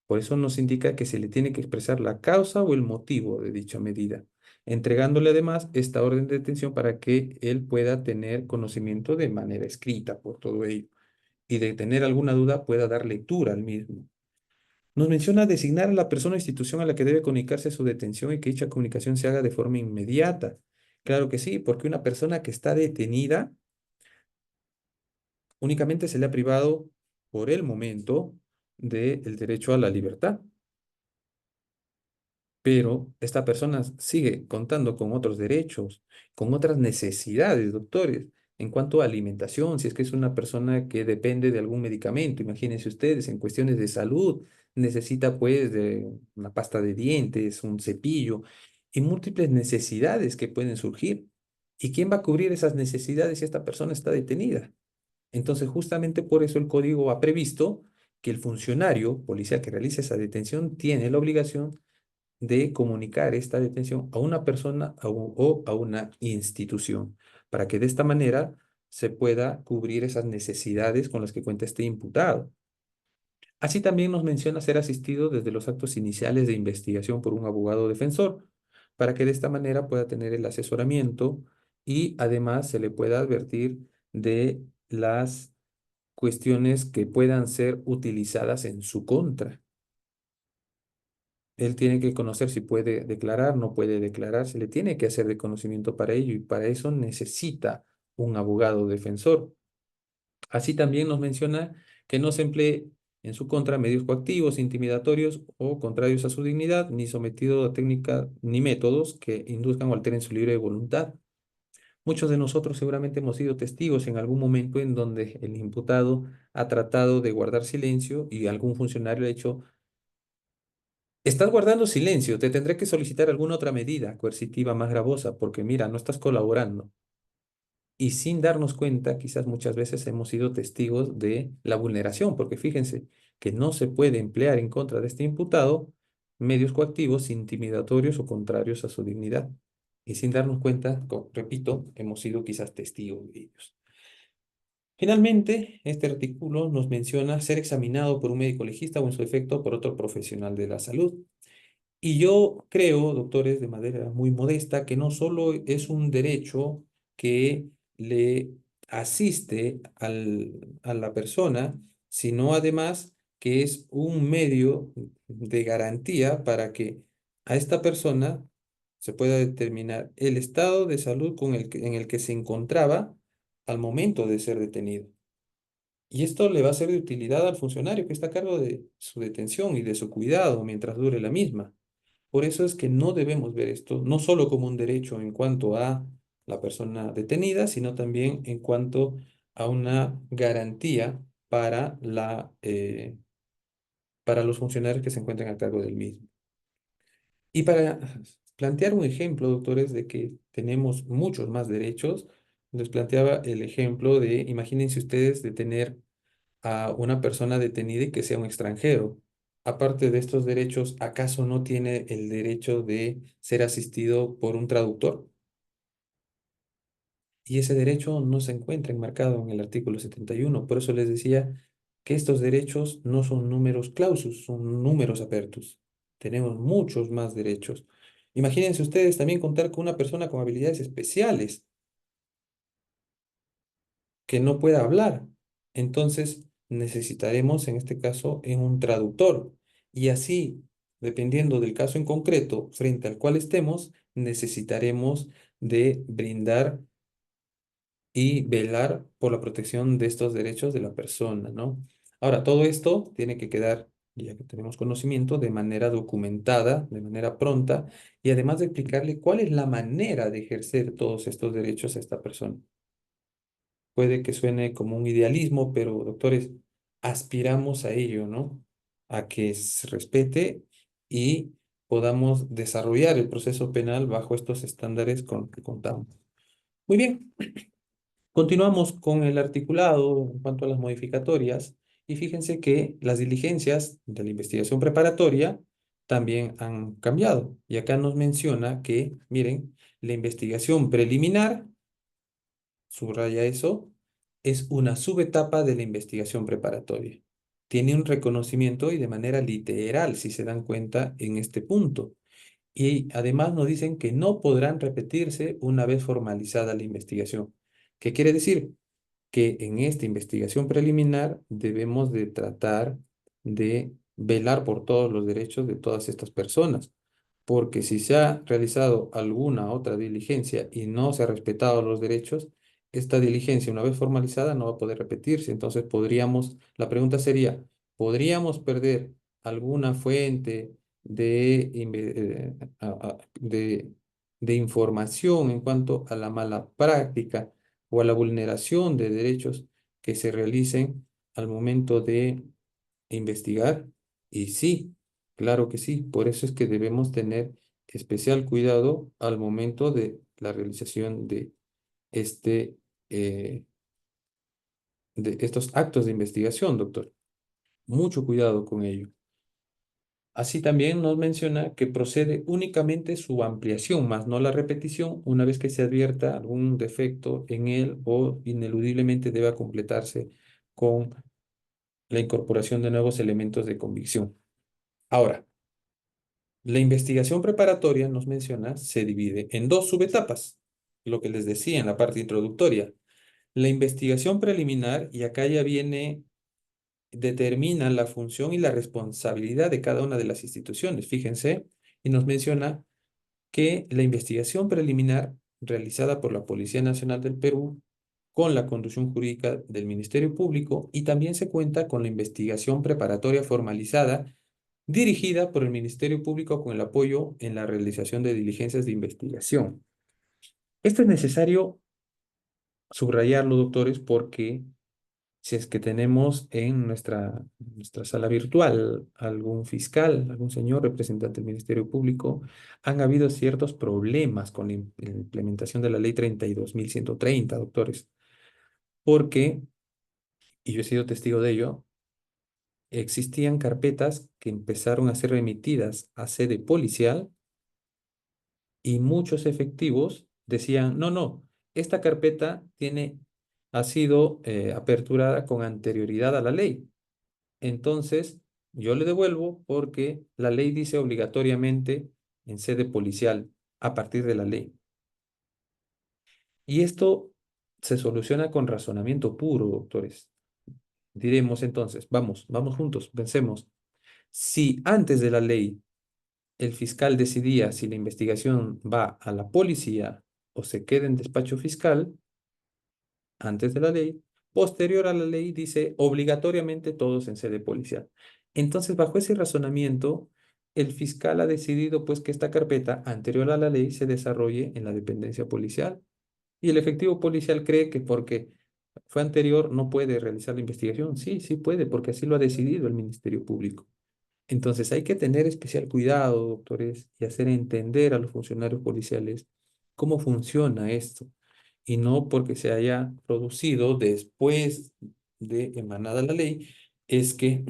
Por eso nos indica que se le tiene que expresar la causa o el motivo de dicha medida, entregándole además esta orden de detención para que él pueda tener conocimiento de manera escrita por todo ello y de tener alguna duda pueda dar lectura al mismo. Nos menciona designar a la persona o institución a la que debe comunicarse su detención y que dicha comunicación se haga de forma inmediata. Claro que sí, porque una persona que está detenida únicamente se le ha privado por el momento del derecho a la libertad. Pero esta persona sigue contando con otros derechos, con otras necesidades, doctores, en cuanto a alimentación, si es que es una persona que depende de algún medicamento, imagínense ustedes, en cuestiones de salud, necesita pues de una pasta de dientes, un cepillo y múltiples necesidades que pueden surgir. ¿Y quién va a cubrir esas necesidades si esta persona está detenida? Entonces, justamente por eso el código ha previsto que el funcionario policial que realiza esa detención tiene la obligación de comunicar esta detención a una persona o a una institución, para que de esta manera se pueda cubrir esas necesidades con las que cuenta este imputado. Así también nos menciona ser asistido desde los actos iniciales de investigación por un abogado defensor, para que de esta manera pueda tener el asesoramiento y además se le pueda advertir de las cuestiones que puedan ser utilizadas en su contra. Él tiene que conocer si puede declarar, no puede declarar, se le tiene que hacer de conocimiento para ello y para eso necesita un abogado defensor. Así también nos menciona que no se emplee en su contra medios coactivos, intimidatorios o contrarios a su dignidad, ni sometido a técnica ni métodos que induzcan o alteren su libre voluntad. Muchos de nosotros seguramente hemos sido testigos en algún momento en donde el imputado ha tratado de guardar silencio y algún funcionario le ha dicho: estás guardando silencio, te tendré que solicitar alguna otra medida coercitiva más gravosa porque mira, no estás colaborando. Y sin darnos cuenta, quizás muchas veces hemos sido testigos de la vulneración, porque fíjense que no se puede emplear en contra de este imputado medios coactivos, intimidatorios o contrarios a su dignidad. Y sin darnos cuenta, repito, hemos sido quizás testigos de ellos. Finalmente, este artículo nos menciona ser examinado por un médico legista o en su efecto por otro profesional de la salud. Y yo creo, doctores, de manera muy modesta, que no solo es un derecho que le asiste a la persona, sino además que es un medio de garantía para que a esta persona se pueda determinar el estado de salud en el que se encontraba al momento de ser detenido. Y esto le va a ser de utilidad al funcionario que está a cargo de su detención y de su cuidado mientras dure la misma. Por eso es que no debemos ver esto no solo como un derecho en cuanto a la persona detenida, sino también en cuanto a una garantía para los funcionarios que se encuentran a cargo del mismo. Y para plantear un ejemplo, doctores, de que tenemos muchos más derechos, les planteaba el ejemplo de, imagínense ustedes, de tener a una persona detenida y que sea un extranjero. Aparte de estos derechos, ¿acaso no tiene el derecho de ser asistido por un traductor? Y ese derecho no se encuentra enmarcado en el artículo 71. Por eso les decía que estos derechos no son números clausus, son números apertus. Tenemos muchos más derechos. Imagínense ustedes también contar con una persona con habilidades especiales que no pueda hablar. Entonces necesitaremos, en este caso, en un traductor. Y así, dependiendo del caso en concreto frente al cual estemos, necesitaremos de brindar y velar por la protección de estos derechos de la persona, ¿no? Ahora, todo esto tiene que quedar, ya que tenemos conocimiento, de manera documentada, de manera pronta, y además de explicarle cuál es la manera de ejercer todos estos derechos a esta persona. Puede que suene como un idealismo, pero doctores, aspiramos a ello, ¿no? A que se respete y podamos desarrollar el proceso penal bajo estos estándares con que contamos. Muy bien, continuamos con el articulado en cuanto a las modificatorias y fíjense que las diligencias de la investigación preparatoria también han cambiado. Y acá nos menciona que, miren, la investigación preliminar, subraya eso, es una subetapa de la investigación preparatoria. Tiene un reconocimiento y de manera literal, si se dan cuenta en este punto. Y además nos dicen que no podrán repetirse una vez formalizada la investigación. ¿Qué quiere decir? Que en esta investigación preliminar debemos de tratar de velar por todos los derechos de todas estas personas, porque si se ha realizado alguna otra diligencia y no se ha respetado los derechos, esta diligencia una vez formalizada no va a poder repetirse. Entonces la pregunta sería, ¿podríamos perder alguna fuente de información en cuanto a la mala práctica o a la vulneración de derechos que se realicen al momento de investigar? Y sí, claro que sí. Por eso es que debemos tener especial cuidado al momento de la realización este, eh, de estos actos de investigación, doctor. Mucho cuidado con ello. Así también nos menciona que procede únicamente su ampliación, más no la repetición, una vez que se advierta algún defecto en él o ineludiblemente deba completarse con la incorporación de nuevos elementos de convicción. Ahora, la investigación preparatoria, nos menciona, se divide en dos subetapas, lo que les decía en la parte introductoria. La investigación preliminar, y acá ya viene, determina la función y la responsabilidad de cada una de las instituciones, fíjense, y nos menciona que la investigación preliminar realizada por la Policía Nacional del Perú con la conducción jurídica del Ministerio Público y también se cuenta con la investigación preparatoria formalizada dirigida por el Ministerio Público con el apoyo en la realización de diligencias de investigación. Esto es necesario subrayarlo, doctores, porque si es que tenemos en nuestra sala virtual algún fiscal, algún señor representante del Ministerio Público, han habido ciertos problemas con la implementación de la ley 32.130, doctores, porque, y yo he sido testigo de ello, existían carpetas que empezaron a ser remitidas a sede policial y muchos efectivos decían, no, no, esta carpeta ha sido aperturada con anterioridad a la ley. Entonces, yo le devuelvo porque la ley dice obligatoriamente en sede policial a partir de la ley. Y esto se soluciona con razonamiento puro, doctores. Diremos entonces, vamos juntos, pensemos. Si antes de la ley el fiscal decidía si la investigación va a la policía o se queda en despacho fiscal, antes de la ley, posterior a la ley dice obligatoriamente todos en sede policial. Entonces, bajo ese razonamiento, el fiscal ha decidido pues que esta carpeta anterior a la ley se desarrolle en la dependencia policial y el efectivo policial cree que porque fue anterior no puede realizar la investigación. Sí, sí puede, porque así lo ha decidido el Ministerio Público. Entonces hay que tener especial cuidado, doctores, y hacer entender a los funcionarios policiales cómo funciona esto, y no porque se haya producido después de emanada la ley, es que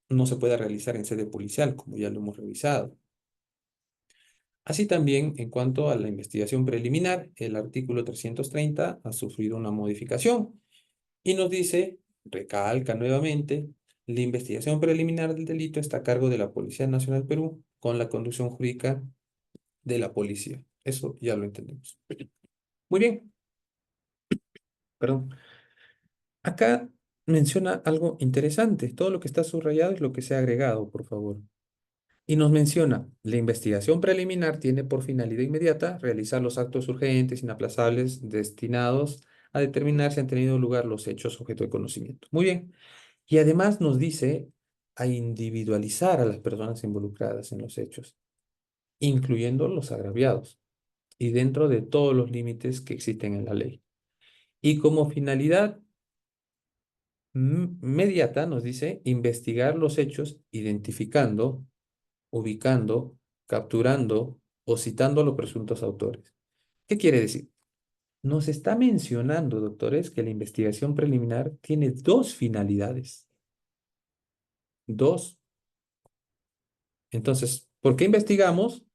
no se pueda realizar en sede policial, como ya lo hemos revisado. Así también, en cuanto a la investigación preliminar, el artículo 330 ha sufrido una modificación y nos dice, recalca nuevamente, la investigación preliminar del delito está a cargo de la Policía Nacional Perú con la conducción jurídica de la policía. Eso ya lo entendemos. Muy bien, perdón. Acá menciona algo interesante. Todo lo que está subrayado es lo que se ha agregado, por favor. Y nos menciona, la investigación preliminar tiene por finalidad inmediata realizar los actos urgentes, inaplazables, destinados a determinar si han tenido lugar los hechos objeto de conocimiento. Muy bien. Y además nos dice a individualizar a las personas involucradas en los hechos, incluyendo los agraviados, y dentro de todos los límites que existen en la ley. Y como finalidad inmediata nos dice investigar los hechos identificando, ubicando, capturando o citando a los presuntos autores. ¿Qué quiere decir? Nos está mencionando, doctores, que la investigación preliminar tiene dos finalidades. Dos. Entonces, ¿por qué investigamos?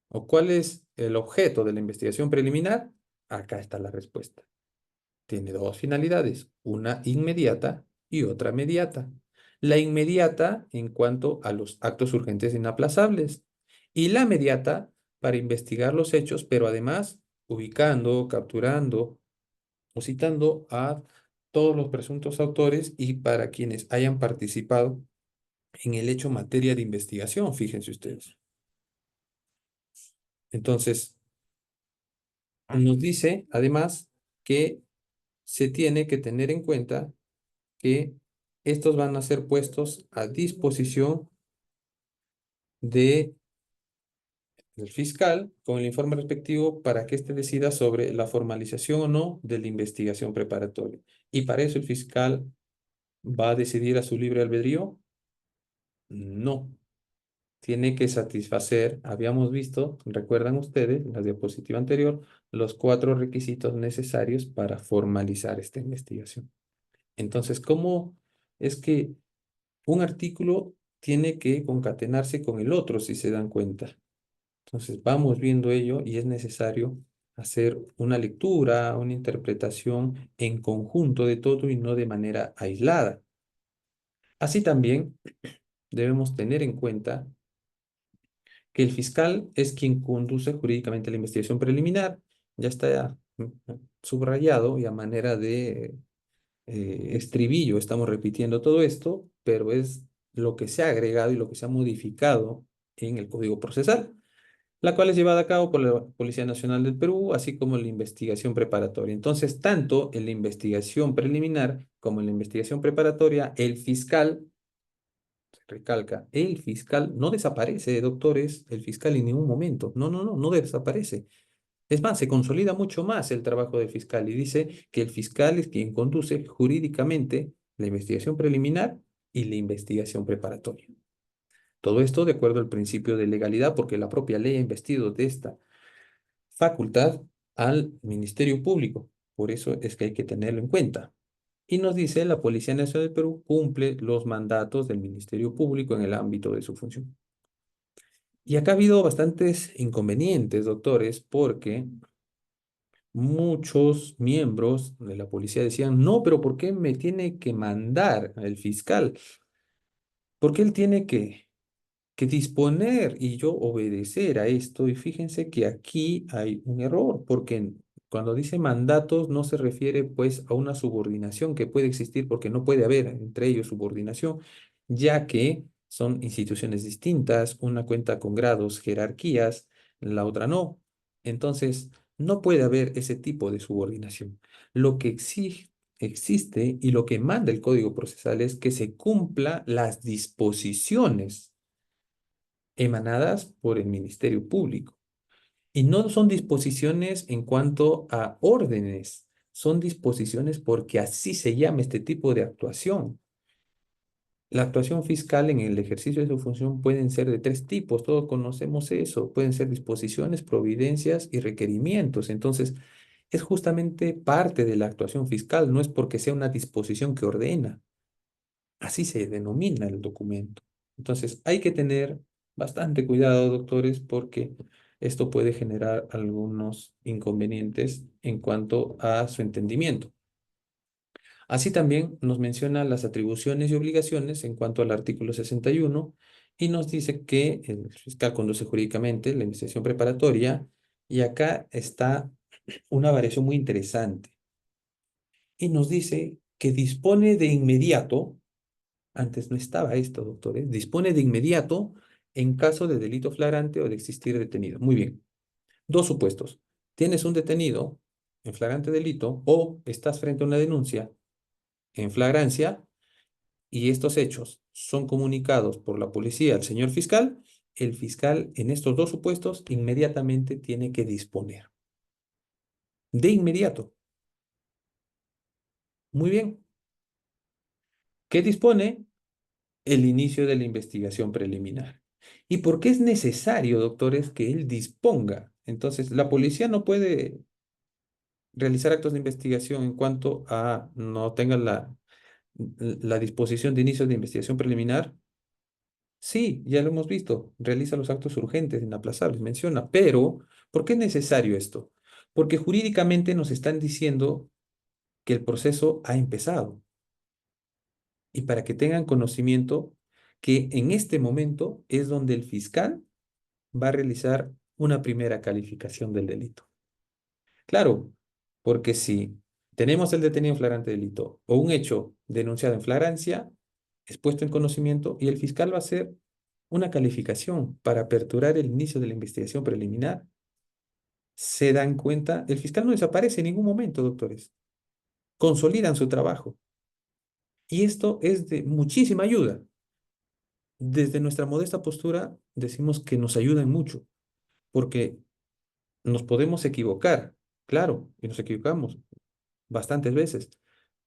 ¿O cuál es el objeto de la investigación preliminar? Acá está la respuesta. Tiene dos finalidades, una inmediata y otra mediata. La inmediata en cuanto a los actos urgentes e inaplazables y la mediata para investigar los hechos, pero además ubicando, capturando o citando a todos los presuntos autores y para quienes hayan participado en el hecho materia de investigación, fíjense ustedes. Entonces, nos dice además que se tiene que tener en cuenta que estos van a ser puestos a disposición de el fiscal con el informe respectivo para que éste decida sobre la formalización o no de la investigación preparatoria. Y para eso el fiscal va a decidir a su libre albedrío. No, tiene que satisfacer, habíamos visto, recuerdan ustedes, en la diapositiva anterior, los cuatro requisitos necesarios para formalizar esta investigación. Entonces, ¿cómo es que un artículo tiene que concatenarse con el otro, si se dan cuenta? Entonces, vamos viendo ello y es necesario hacer una lectura, una interpretación en conjunto de todo y no de manera aislada. Así también debemos tener en cuenta que el fiscal es quien conduce jurídicamente la investigación preliminar. Ya está subrayado y a manera de estribillo estamos repitiendo todo esto, pero es lo que se ha agregado y lo que se ha modificado en el Código Procesal. la cual es llevada a cabo por la Policía Nacional del Perú, así como la investigación preparatoria. Entonces, tanto en la investigación preliminar como en la investigación preparatoria, el fiscal, recalca, el fiscal no desaparece, doctores, el fiscal en ningún momento. No, no, no, no desaparece. Es más, se consolida mucho más el trabajo del fiscal y dice que el fiscal es quien conduce jurídicamente la investigación preliminar y la investigación preparatoria. Todo esto de acuerdo al principio de legalidad, porque la propia ley ha investido de esta facultad al Ministerio Público. Por eso es que hay que tenerlo en cuenta. Y nos dice, la Policía Nacional del Perú cumple los mandatos del Ministerio Público en el ámbito de su función. Y acá ha habido bastantes inconvenientes, doctores, porque muchos miembros de la policía decían, no, pero ¿por qué me tiene que mandar el fiscal? ¿Por qué él tiene que disponer y yo obedecer a esto? Y fíjense que aquí hay un error, porque cuando dice mandatos no se refiere pues a una subordinación que puede existir, porque no puede haber entre ellos subordinación, ya que son instituciones distintas, una cuenta con grados, jerarquías, la otra no. Entonces, no puede haber ese tipo de subordinación. Lo que existe y lo que manda el Código Procesal es que se cumpla las disposiciones emanadas por el Ministerio Público. Y no son disposiciones en cuanto a órdenes, son disposiciones porque así se llama este tipo de actuación. La actuación fiscal en el ejercicio de su función pueden ser de tres tipos, todos conocemos eso, pueden ser disposiciones, providencias y requerimientos. Entonces, es justamente parte de la actuación fiscal, no es porque sea una disposición que ordena. Así se denomina el documento. Entonces, hay que tener bastante cuidado, doctores, porque esto puede generar algunos inconvenientes en cuanto a su entendimiento. Así también nos menciona las atribuciones y obligaciones en cuanto al artículo 61 y nos dice que el fiscal conduce jurídicamente la investigación preparatoria y acá está una variación muy interesante y nos dice que dispone de inmediato. Antes no estaba esto, doctores. Dispone de inmediato en caso de delito flagrante o de existir detenido. Muy bien. Dos supuestos. Tienes un detenido en flagrante delito o estás frente a una denuncia en flagrancia y estos hechos son comunicados por la policía al señor fiscal. El fiscal en estos dos supuestos inmediatamente tiene que disponer. De inmediato. Muy bien. ¿Qué dispone? El inicio de la investigación preliminar. ¿Y por qué es necesario, doctores, que él disponga? Entonces, la policía no puede realizar actos de investigación en cuanto a no tenga la disposición de inicio de investigación preliminar. Sí, ya lo hemos visto, realiza los actos urgentes, inaplazables, menciona, pero ¿por qué es necesario esto? Porque jurídicamente nos están diciendo que el proceso ha empezado y para que tengan conocimiento que en este momento es donde el fiscal va a realizar una primera calificación del delito. Claro, porque si tenemos el detenido en flagrante delito o un hecho denunciado en flagrancia, es puesto en conocimiento y el fiscal va a hacer una calificación para aperturar el inicio de la investigación preliminar. Se dan cuenta, el fiscal no desaparece en ningún momento, doctores. Consolidan su trabajo. Y esto es de muchísima ayuda. Desde nuestra modesta postura decimos que nos ayudan mucho, porque nos podemos equivocar, claro, y nos equivocamos bastantes veces,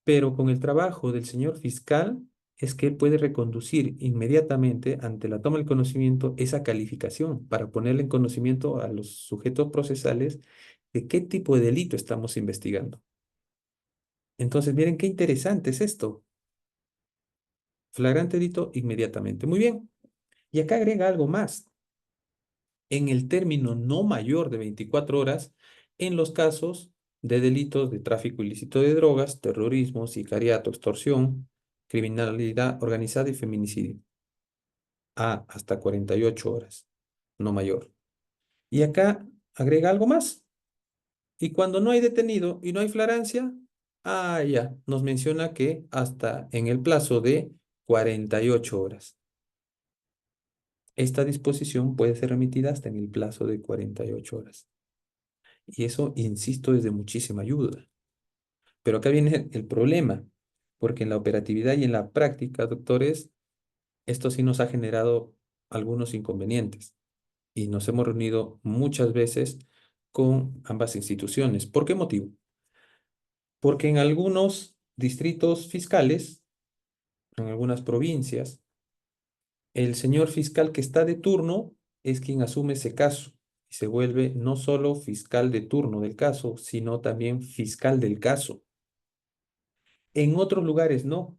pero con el trabajo del señor fiscal es que él puede reconducir inmediatamente ante la toma del conocimiento esa calificación para ponerle en conocimiento a los sujetos procesales de qué tipo de delito estamos investigando. Entonces, miren qué interesante es esto. Flagrante delito inmediatamente. Muy bien. Y acá agrega algo más. En el término no mayor de 24 horas en los casos de delitos de tráfico ilícito de drogas, terrorismo, sicariato, extorsión, criminalidad organizada y feminicidio. Hasta 48 horas, no mayor. Y acá agrega algo más. Y cuando no hay detenido y no hay flagrancia, ya, nos menciona que hasta en el plazo de 48 horas. esta disposición puede ser remitida hasta en el plazo de 48 horas. Y eso, insisto, es de muchísima ayuda. Pero acá viene el problema, porque en la operatividad y en la práctica, doctores, esto sí nos ha generado algunos inconvenientes y nos hemos reunido muchas veces con ambas instituciones. ¿Por qué motivo? Porque en algunos distritos fiscales, en algunas provincias, el señor fiscal que está de turno es quien asume ese caso y se vuelve no solo fiscal de turno del caso, sino también fiscal del caso. En otros lugares no.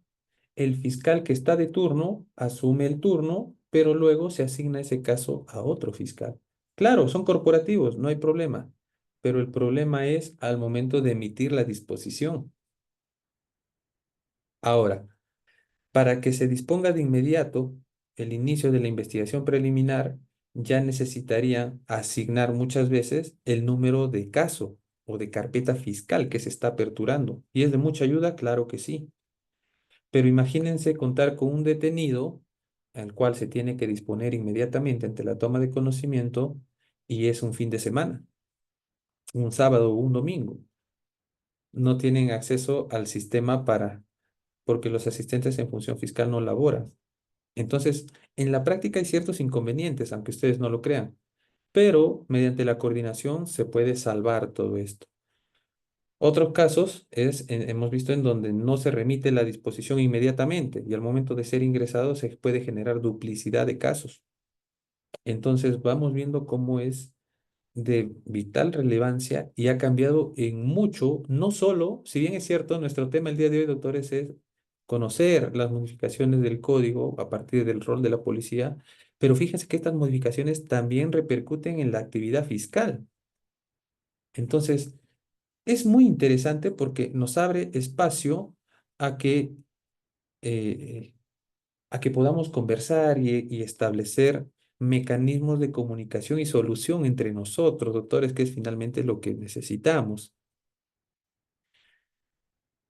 El fiscal que está de turno asume el turno, pero luego se asigna ese caso a otro fiscal. Claro, son corporativos, no hay problema, pero el problema es al momento de emitir la disposición. Ahora, para que se disponga de inmediato el inicio de la investigación preliminar, ya necesitaría asignar muchas veces el número de caso o de carpeta fiscal que se está aperturando. ¿Y es de mucha ayuda? Claro que sí. Pero imagínense contar con un detenido al cual se tiene que disponer inmediatamente ante la toma de conocimiento y es un fin de semana, un sábado o un domingo. No tienen acceso al sistema porque los asistentes en función fiscal no laboran. Entonces, en la práctica hay ciertos inconvenientes, aunque ustedes no lo crean, pero mediante la coordinación se puede salvar todo esto. Otros casos hemos visto en donde no se remite la disposición inmediatamente y al momento de ser ingresado se puede generar duplicidad de casos. Entonces vamos viendo cómo es de vital relevancia y ha cambiado en mucho, no solo, si bien es cierto, nuestro tema el día de hoy, doctores, es conocer las modificaciones del código a partir del rol de la policía, pero fíjense que estas modificaciones también repercuten en la actividad fiscal. Entonces, es muy interesante porque nos abre espacio a que, eh, a que podamos conversar y establecer mecanismos de comunicación y solución entre nosotros, doctores, que es finalmente lo que necesitamos.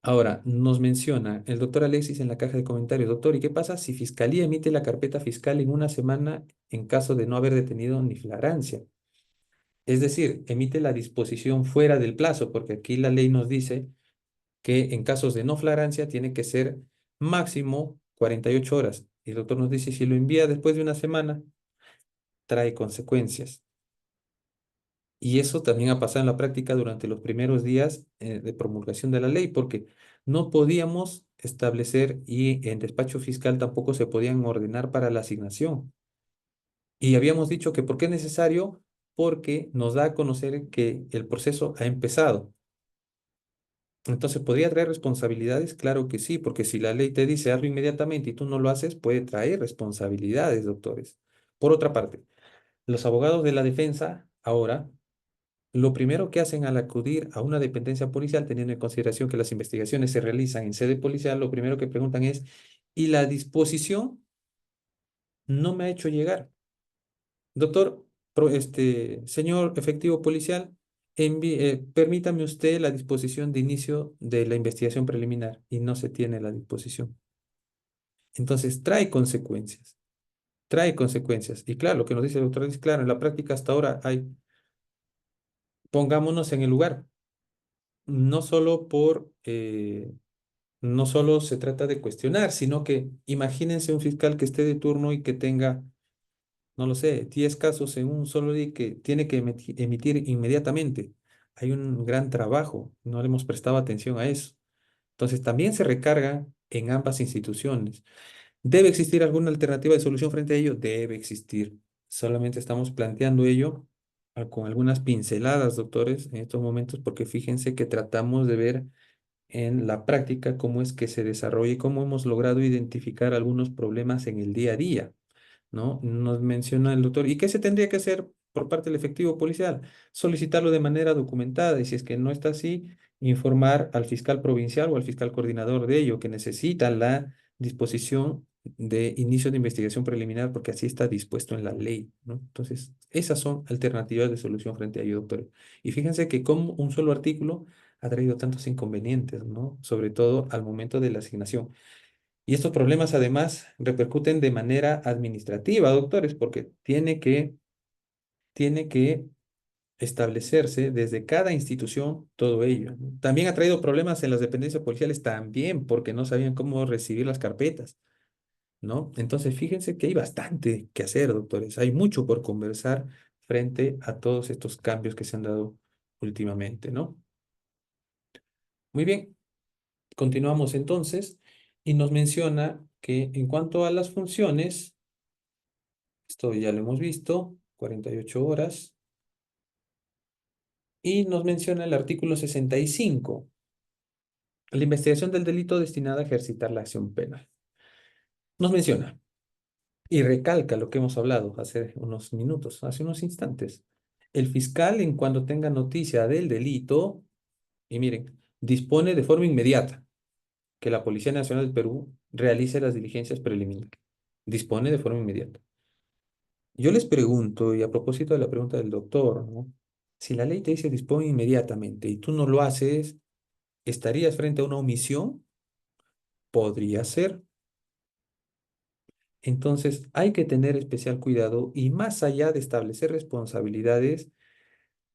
Ahora, nos menciona el doctor Alexis en la caja de comentarios, doctor, ¿y qué pasa si Fiscalía emite la carpeta fiscal en una semana en caso de no haber detenido ni flagrancia? Es decir, emite la disposición fuera del plazo, porque aquí la ley nos dice que en casos de no flagrancia tiene que ser máximo 48 horas. Y el doctor nos dice, si lo envía después de una semana, trae consecuencias. Y eso también ha pasado en la práctica durante los primeros días de promulgación de la ley, porque no podíamos establecer y en despacho fiscal tampoco se podían ordenar para la asignación. Y habíamos dicho que ¿por qué es necesario? Porque nos da a conocer que el proceso ha empezado. Entonces, ¿podría traer responsabilidades? Claro que sí, porque si la ley te dice hazlo inmediatamente y tú no lo haces, puede traer responsabilidades, doctores. Por otra parte, los abogados de la defensa ahora, lo primero que hacen al acudir a una dependencia policial, teniendo en consideración que las investigaciones se realizan en sede policial, lo primero que preguntan es, ¿y la disposición no me ha hecho llegar? Doctor, señor efectivo policial, permítame usted la disposición de inicio de la investigación preliminar y no se tiene la disposición. Entonces, trae consecuencias, trae consecuencias. Y claro, lo que nos dice el doctor es claro, en la práctica hasta ahora hay, pongámonos en el lugar, no solo no solo se trata de cuestionar, sino que imagínense un fiscal que esté de turno y que tenga no lo sé, 10 casos en un solo día que tiene que emitir inmediatamente. Hay un gran trabajo, no le hemos prestado atención a eso. Entonces, también se recarga en ambas instituciones. ¿Debe existir alguna alternativa de solución frente a ello? Debe existir. Solamente estamos planteando ello con algunas pinceladas, doctores, en estos momentos, porque fíjense que tratamos de ver en la práctica cómo es que se desarrolla y cómo hemos logrado identificar algunos problemas en el día a día. ¿No? Nos menciona el doctor. ¿Y qué se tendría que hacer por parte del efectivo policial? Solicitarlo de manera documentada y si es que no está así, informar al fiscal provincial o al fiscal coordinador de ello, que necesita la disposición de inicio de investigación preliminar porque así está dispuesto en la ley, ¿no? Entonces, esas son alternativas de solución frente a ello, doctor. Y fíjense que como un solo artículo ha traído tantos inconvenientes, ¿no? Sobre todo al momento de la asignación. Y estos problemas además repercuten de manera administrativa, doctores, porque tiene que establecerse desde cada institución todo ello, ¿no? También ha traído problemas en las dependencias policiales también, porque no sabían cómo recibir las carpetas, ¿no? Entonces, fíjense que hay bastante que hacer, doctores. Hay mucho por conversar frente a todos estos cambios que se han dado últimamente, ¿no? Muy bien, continuamos entonces y nos menciona que en cuanto a las funciones, esto ya lo hemos visto, 48 horas, y nos menciona el artículo 65, la investigación del delito destinada a ejercitar la acción penal. Nos menciona y recalca lo que hemos hablado hace unos minutos, hace unos instantes. El fiscal, en cuanto tenga noticia del delito, y miren, dispone de forma inmediata que la Policía Nacional del Perú realice las diligencias preliminares. Dispone de forma inmediata. Yo les pregunto, y a propósito de la pregunta del doctor, ¿no? Si la ley te dice dispone inmediatamente y tú no lo haces, ¿estarías frente a una omisión? Podría ser. Entonces, hay que tener especial cuidado y más allá de establecer responsabilidades,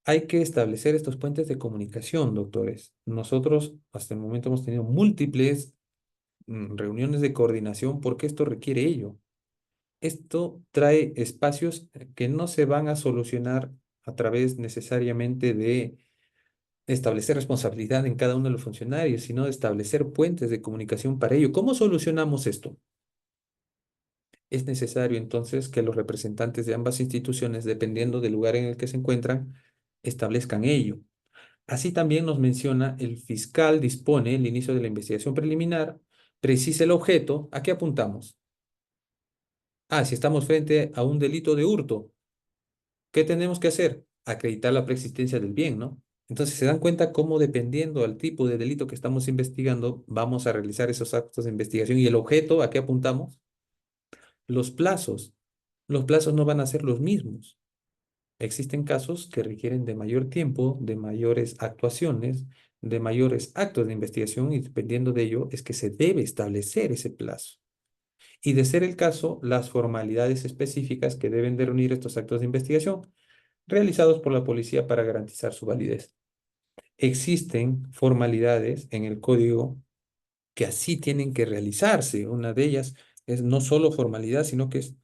hay que establecer estos puentes de comunicación, doctores. Nosotros hasta el momento hemos tenido múltiples reuniones de coordinación porque esto requiere ello. Esto trae espacios que no se van a solucionar a través necesariamente de establecer responsabilidad en cada uno de los funcionarios, sino de establecer puentes de comunicación para ello. ¿Cómo solucionamos esto? Es necesario entonces que los representantes de ambas instituciones, dependiendo del lugar en el que se encuentran, establezcan ello. Así también nos menciona, el fiscal dispone el inicio de la investigación preliminar, precisa el objeto, ¿a qué apuntamos? Ah, si estamos frente a un delito de hurto, ¿qué tenemos que hacer? Acreditar la preexistencia del bien, ¿no? Entonces se dan cuenta cómo dependiendo al tipo de delito que estamos investigando, vamos a realizar esos actos de investigación y el objeto, ¿a qué apuntamos? Los plazos. Los plazos no van a ser los mismos. Existen casos que requieren de mayor tiempo, de mayores actuaciones, de mayores actos de investigación y dependiendo de ello es que se debe establecer ese plazo. Y de ser el caso, las formalidades específicas que deben de reunir estos actos de investigación realizados por la policía para garantizar su validez. Existen formalidades en el código que así tienen que realizarse. Una de ellas es no solo formalidad, sino que es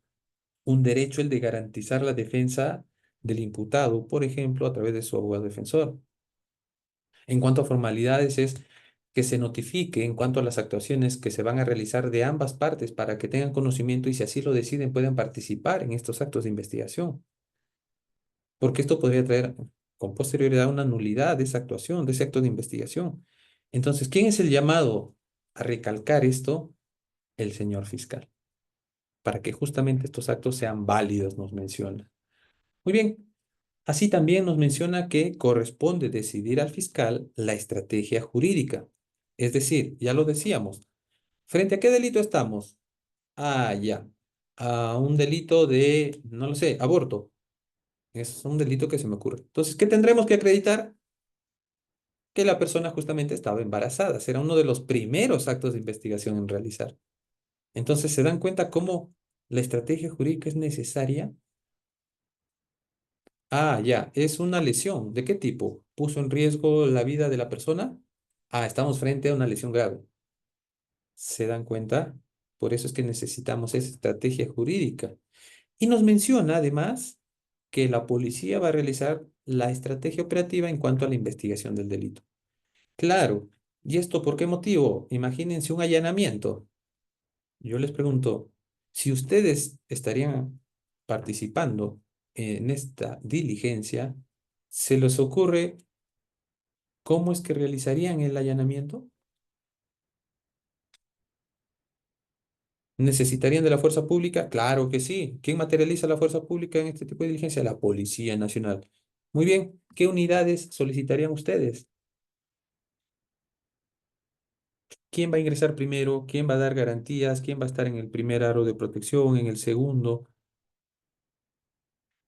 un derecho el de garantizar la defensa del imputado, por ejemplo, a través de su abogado defensor. En cuanto a formalidades, es que se notifique en cuanto a las actuaciones que se van a realizar de ambas partes para que tengan conocimiento y si así lo deciden puedan participar en estos actos de investigación. Porque esto podría traer con posterioridad una nulidad de esa actuación, de ese acto de investigación. Entonces, ¿quién es el llamado a recalcar esto? El señor fiscal, para que justamente estos actos sean válidos, nos menciona. Muy bien. Así también nos menciona que corresponde decidir al fiscal la estrategia jurídica. Es decir, ya lo decíamos, ¿frente a qué delito estamos? Ah, ya, a un delito de, no lo sé, aborto. Es un delito que se me ocurre. Entonces, ¿qué tendremos que acreditar? Que la persona justamente estaba embarazada. Será uno de los primeros actos de investigación en realizar. Entonces, ¿se dan cuenta cómo la estrategia jurídica es necesaria? Ah, ya, es una lesión. ¿De qué tipo? ¿Puso en riesgo la vida de la persona? Ah, estamos frente a una lesión grave. ¿Se dan cuenta? Por eso es que necesitamos esa estrategia jurídica. Y nos menciona además que la policía va a realizar la estrategia operativa en cuanto a la investigación del delito. Claro, ¿y esto por qué motivo? Imagínense un allanamiento. Yo les pregunto, si ustedes estarían participando en esta diligencia, ¿se les ocurre cómo es que realizarían el allanamiento? ¿Necesitarían de la fuerza pública? Claro que sí. ¿Quién materializa la fuerza pública en este tipo de diligencia? La Policía Nacional. Muy bien, ¿qué unidades solicitarían ustedes? ¿Quién va a ingresar primero? ¿Quién va a dar garantías? ¿Quién va a estar en el primer aro de protección, en el segundo?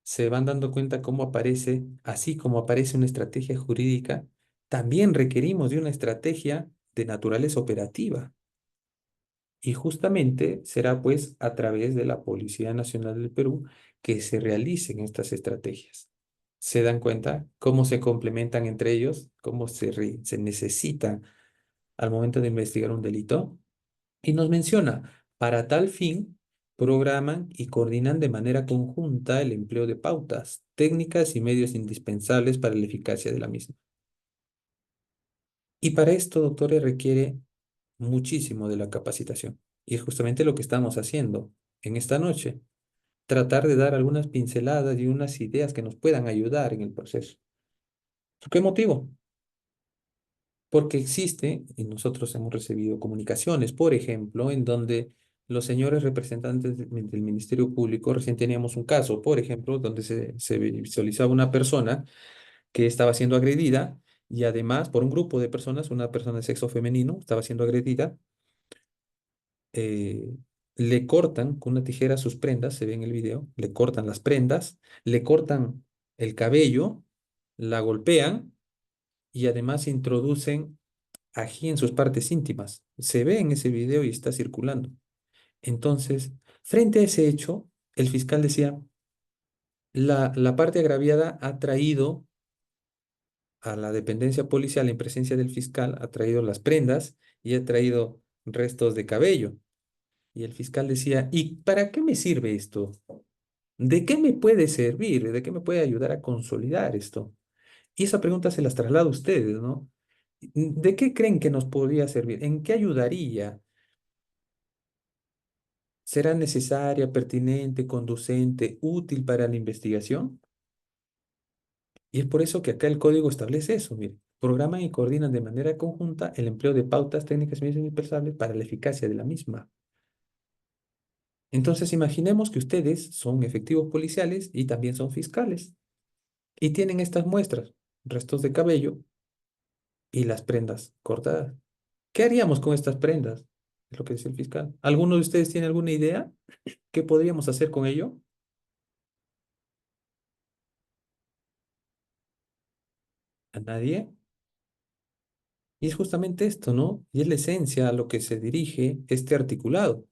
Se van dando cuenta cómo aparece, así como aparece una estrategia jurídica, también requerimos de una estrategia de naturaleza operativa. Y justamente será pues a través de la Policía Nacional del Perú que se realicen estas estrategias. ¿Se dan cuenta cómo se complementan entre ellos? ¿Cómo se necesitan al momento de investigar un delito? Y nos menciona, para tal fin, programan y coordinan de manera conjunta el empleo de pautas, técnicas y medios indispensables para la eficacia de la misma. Y para esto, doctores, requiere muchísimo de la capacitación. Y es justamente lo que estamos haciendo en esta noche, tratar de dar algunas pinceladas y unas ideas que nos puedan ayudar en el proceso. ¿Por qué motivo? Porque existe, y nosotros hemos recibido comunicaciones, por ejemplo, en donde los señores representantes del Ministerio Público, recién teníamos un caso, por ejemplo, donde se visualizaba una persona que estaba siendo agredida y además por un grupo de personas, una persona de sexo femenino estaba siendo agredida, eh, le cortan con una tijera sus prendas, se ve en el video, le cortan las prendas, le cortan el cabello, la golpean y además introducen ají en sus partes íntimas. Se ve en ese video y está circulando. Entonces, frente a ese hecho, el fiscal decía, la parte agraviada ha traído a la dependencia policial en presencia del fiscal, ha traído las prendas y ha traído restos de cabello. Y el fiscal decía, ¿y para qué me sirve esto? ¿De qué me puede servir? ¿De qué me puede ayudar a consolidar esto? Y esa pregunta se las traslado a ustedes, ¿no? ¿De qué creen que nos podría servir? ¿En qué ayudaría? ¿Será necesaria, pertinente, conducente, útil para la investigación? Y es por eso que acá el código establece eso, mire. Programan y coordinan de manera conjunta el empleo de pautas técnicas y medios indispensables para la eficacia de la misma. Entonces, imaginemos que ustedes son efectivos policiales y también son fiscales y tienen estas muestras, restos de cabello y las prendas cortadas. ¿Qué haríamos con estas prendas? Es lo que dice el fiscal. ¿Alguno de ustedes tiene alguna idea? ¿Qué podríamos hacer con ello? ¿A nadie? Y es justamente esto, ¿no? Y es la esencia a lo que se dirige este articulado.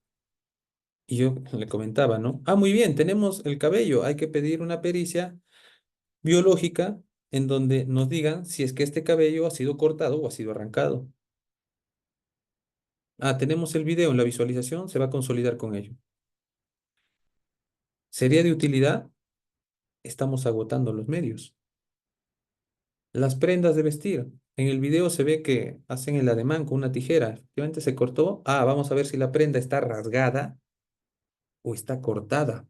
Y yo le comentaba, ¿no? Ah, muy bien, tenemos el cabello, hay que pedir una pericia biológica en donde nos digan si es que este cabello ha sido cortado o ha sido arrancado. Ah, tenemos el video en la visualización, se va a consolidar con ello. ¿Sería de utilidad? Estamos agotando los medios. Las prendas de vestir. En el video se ve que hacen el ademán con una tijera. Efectivamente se cortó. Ah, vamos a ver si la prenda está rasgada o está cortada.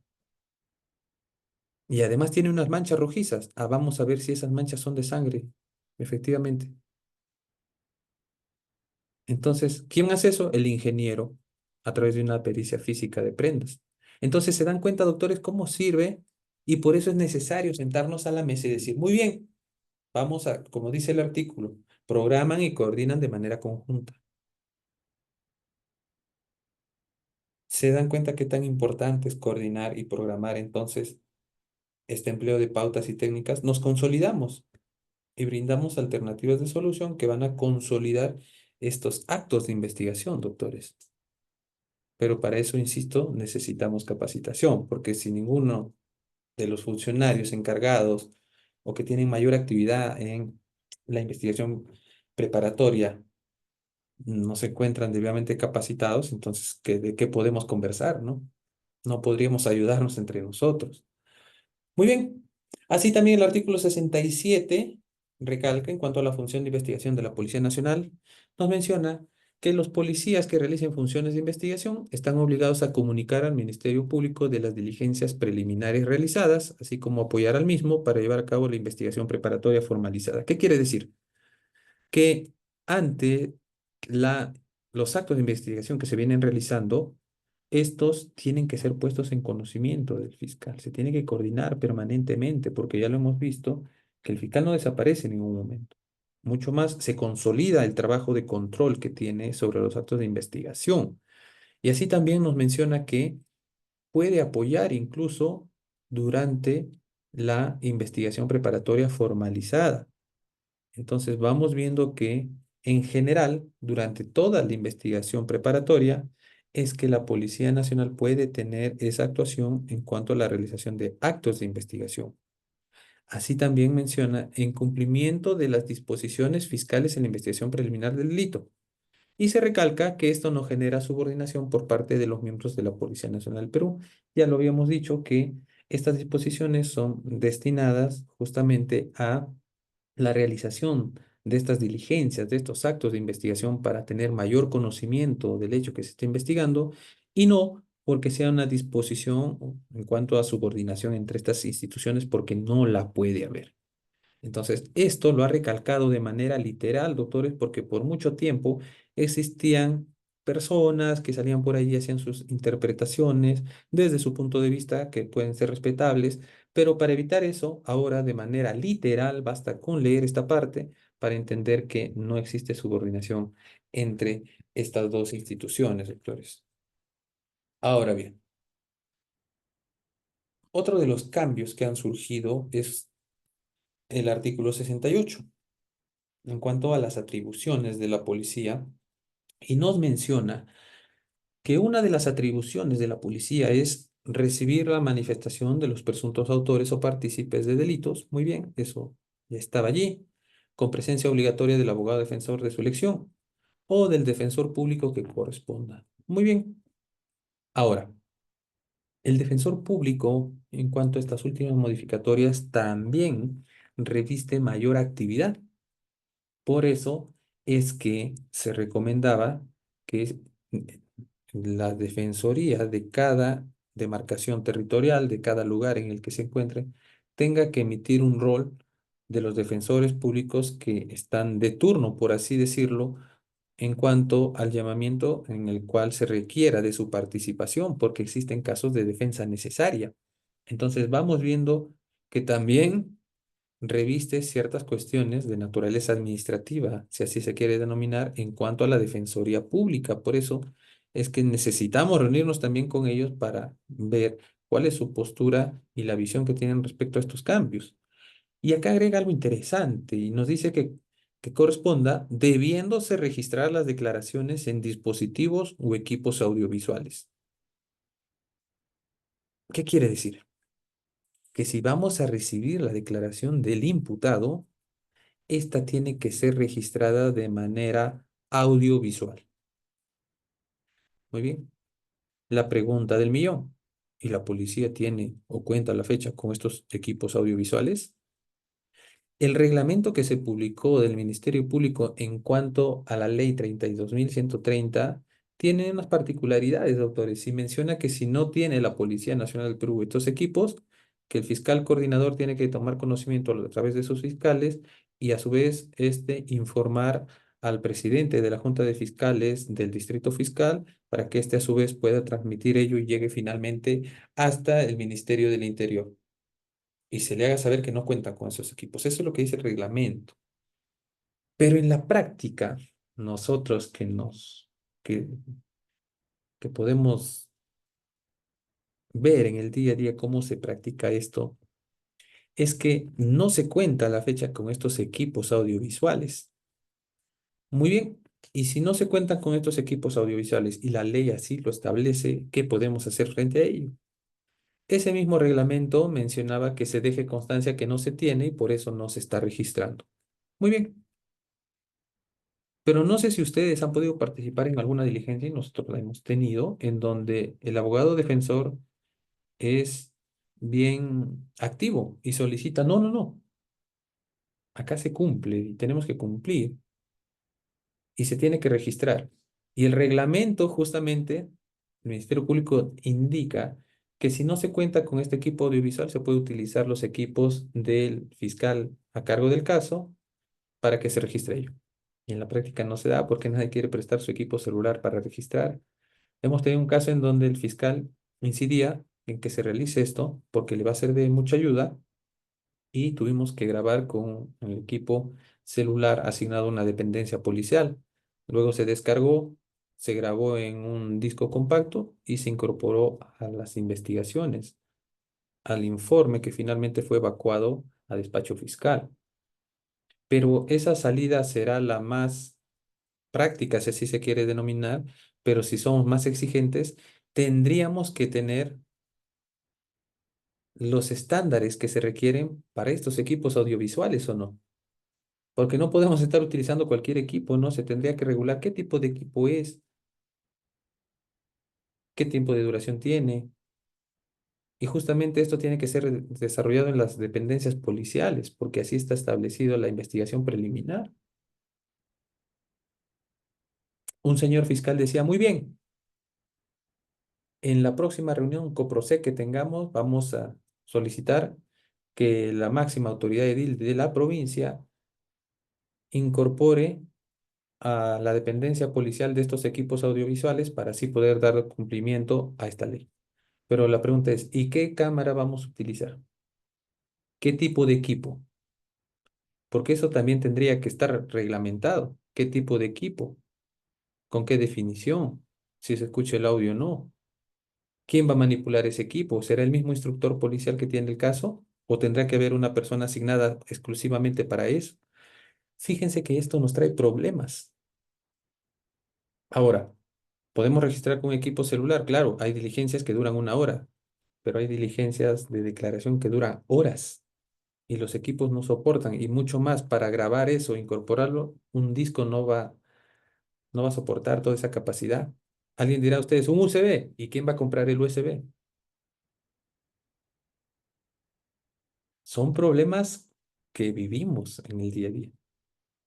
Y además tiene unas manchas rojizas. Ah, vamos a ver si esas manchas son de sangre. Efectivamente. Entonces, ¿quién hace eso? El ingeniero, a través de una pericia física de prendas. Entonces, se dan cuenta, doctores, cómo sirve y por eso es necesario sentarnos a la mesa y decir, muy bien, vamos a, como dice el artículo, programan y coordinan de manera conjunta. Se dan cuenta qué tan importante es coordinar y programar entonces este empleo de pautas y técnicas. Nos consolidamos y brindamos alternativas de solución que van a consolidar estos actos de investigación, doctores. Pero para eso, insisto, necesitamos capacitación, porque si ninguno de los funcionarios encargados o que tienen mayor actividad en la investigación preparatoria no se encuentran debidamente capacitados, entonces, ¿de qué podemos conversar, no? No podríamos ayudarnos entre nosotros. Muy bien. Así también el artículo 67 recalca en cuanto a la función de investigación de la Policía Nacional, nos menciona que los policías que realicen funciones de investigación están obligados a comunicar al Ministerio Público de las diligencias preliminares realizadas, así como apoyar al mismo para llevar a cabo la investigación preparatoria formalizada. ¿Qué quiere decir? Que ante la, los actos de investigación que se vienen realizando, estos tienen que ser puestos en conocimiento del fiscal. Se tiene que coordinar permanentemente, porque ya lo hemos visto, que el fiscal no desaparece en ningún momento. Mucho más se consolida el trabajo de control que tiene sobre los actos de investigación. Y así también nos menciona que puede apoyar incluso durante la investigación preparatoria formalizada. Entonces vamos viendo que en general, durante toda la investigación preparatoria, es que la Policía Nacional puede tener esa actuación en cuanto a la realización de actos de investigación. Así también menciona en cumplimiento de las disposiciones fiscales en la investigación preliminar del delito. Y se recalca que esto no genera subordinación por parte de los miembros de la Policía Nacional del Perú. Ya lo habíamos dicho que estas disposiciones son destinadas justamente a la realización de estas diligencias, de estos actos de investigación para tener mayor conocimiento del hecho que se está investigando y no porque sea una disposición en cuanto a subordinación entre estas instituciones porque no la puede haber. Entonces, esto lo ha recalcado de manera literal, doctores, porque por mucho tiempo existían personas que salían por ahí y hacían sus interpretaciones desde su punto de vista, que pueden ser respetables, pero para evitar eso, ahora de manera literal, basta con leer esta parte para entender que no existe subordinación entre estas dos instituciones, doctores. Ahora bien, otro de los cambios que han surgido es el artículo 68 en cuanto a las atribuciones de la policía y nos menciona que una de las atribuciones de la policía es recibir la manifestación de los presuntos autores o partícipes de delitos. Muy bien, eso ya estaba allí, con presencia obligatoria del abogado defensor de su elección o del defensor público que corresponda. Muy bien. Ahora, el defensor público, en cuanto a estas últimas modificatorias, también reviste mayor actividad. Por eso es que se recomendaba que la defensoría de cada demarcación territorial, de cada lugar en el que se encuentre, tenga que emitir un rol de los defensores públicos que están de turno, por así decirlo, en cuanto al llamamiento en el cual se requiera de su participación, porque existen casos de defensa necesaria. Entonces vamos viendo que también reviste ciertas cuestiones de naturaleza administrativa, si así se quiere denominar, en cuanto a la defensoría pública. Por eso es que necesitamos reunirnos también con ellos para ver cuál es su postura y la visión que tienen respecto a estos cambios. Y acá agrega algo interesante y nos dice que corresponda debiéndose registrar las declaraciones en dispositivos o equipos audiovisuales. ¿Qué quiere decir? Que si vamos a recibir la declaración del imputado, esta tiene que ser registrada de manera audiovisual. Muy bien. La pregunta del millón. ¿Y la policía tiene o cuenta la fecha con estos equipos audiovisuales? El reglamento que se publicó del Ministerio Público en cuanto a la ley 32.130 tiene unas particularidades, doctores, y menciona que si no tiene la Policía Nacional del Perú estos equipos, que el fiscal coordinador tiene que tomar conocimiento a través de sus fiscales y a su vez informar al presidente de la Junta de Fiscales del Distrito Fiscal para que éste a su vez pueda transmitir ello y llegue finalmente hasta el Ministerio del Interior y se le haga saber que no cuentan con esos equipos. Eso es lo que dice el reglamento. Pero en la práctica, nosotros que, que podemos ver en el día a día cómo se practica esto, es que no se cuenta a la fecha con estos equipos audiovisuales. Muy bien, y si no se cuentan con estos equipos audiovisuales y la ley así lo establece, ¿qué podemos hacer frente a ello? Ese mismo reglamento mencionaba que se deje constancia que no se tiene y por eso no se está registrando. Muy bien. Pero no sé si ustedes han podido participar en alguna diligencia, y nosotros la hemos tenido, en donde el abogado defensor es bien activo y solicita, no, no, no, acá se cumple y tenemos que cumplir y se tiene que registrar. Y el reglamento, justamente, el Ministerio Público indica que si no se cuenta con este equipo audiovisual, se puede utilizar los equipos del fiscal a cargo del caso para que se registre ello. Y en la práctica no se da porque nadie quiere prestar su equipo celular para registrar. Hemos tenido un caso en donde el fiscal incidía en que se realice esto porque le va a ser de mucha ayuda y tuvimos que grabar con el equipo celular asignado a una dependencia policial. Luego se descargó, se grabó en un disco compacto y se incorporó a las investigaciones, al informe que finalmente fue evacuado a despacho fiscal. Pero esa salida será la más práctica, si así se quiere denominar, pero si somos más exigentes, tendríamos que tener los estándares que se requieren para estos equipos audiovisuales o no. Porque no podemos estar utilizando cualquier equipo, ¿no? Se tendría que regular qué tipo de equipo es, qué tiempo de duración tiene. Y justamente esto tiene que ser desarrollado en las dependencias policiales, porque así está establecido la investigación preliminar. Un señor fiscal decía, muy bien, en la próxima reunión COPROSEC que tengamos, vamos a solicitar que la máxima autoridad edil de la provincia incorpore a la dependencia policial de estos equipos audiovisuales para así poder dar cumplimiento a esta ley. Pero la pregunta es, ¿y qué cámara vamos a utilizar? ¿Qué tipo de equipo? Porque eso también tendría que estar reglamentado. ¿Qué tipo de equipo? ¿Con qué definición? Si se escucha el audio o no. ¿Quién va a manipular ese equipo? ¿Será el mismo instructor policial que tiene el caso? ¿O tendrá que haber una persona asignada exclusivamente para eso? Fíjense que esto nos trae problemas. Ahora, podemos registrar con equipo celular. Claro, hay diligencias que duran una hora, pero hay diligencias de declaración que duran horas y los equipos no soportan. Y mucho más, para grabar eso, incorporarlo, un disco no va a soportar toda esa capacidad. Alguien dirá a ustedes, un USB. ¿Y quién va a comprar el USB? Son problemas que vivimos en el día a día.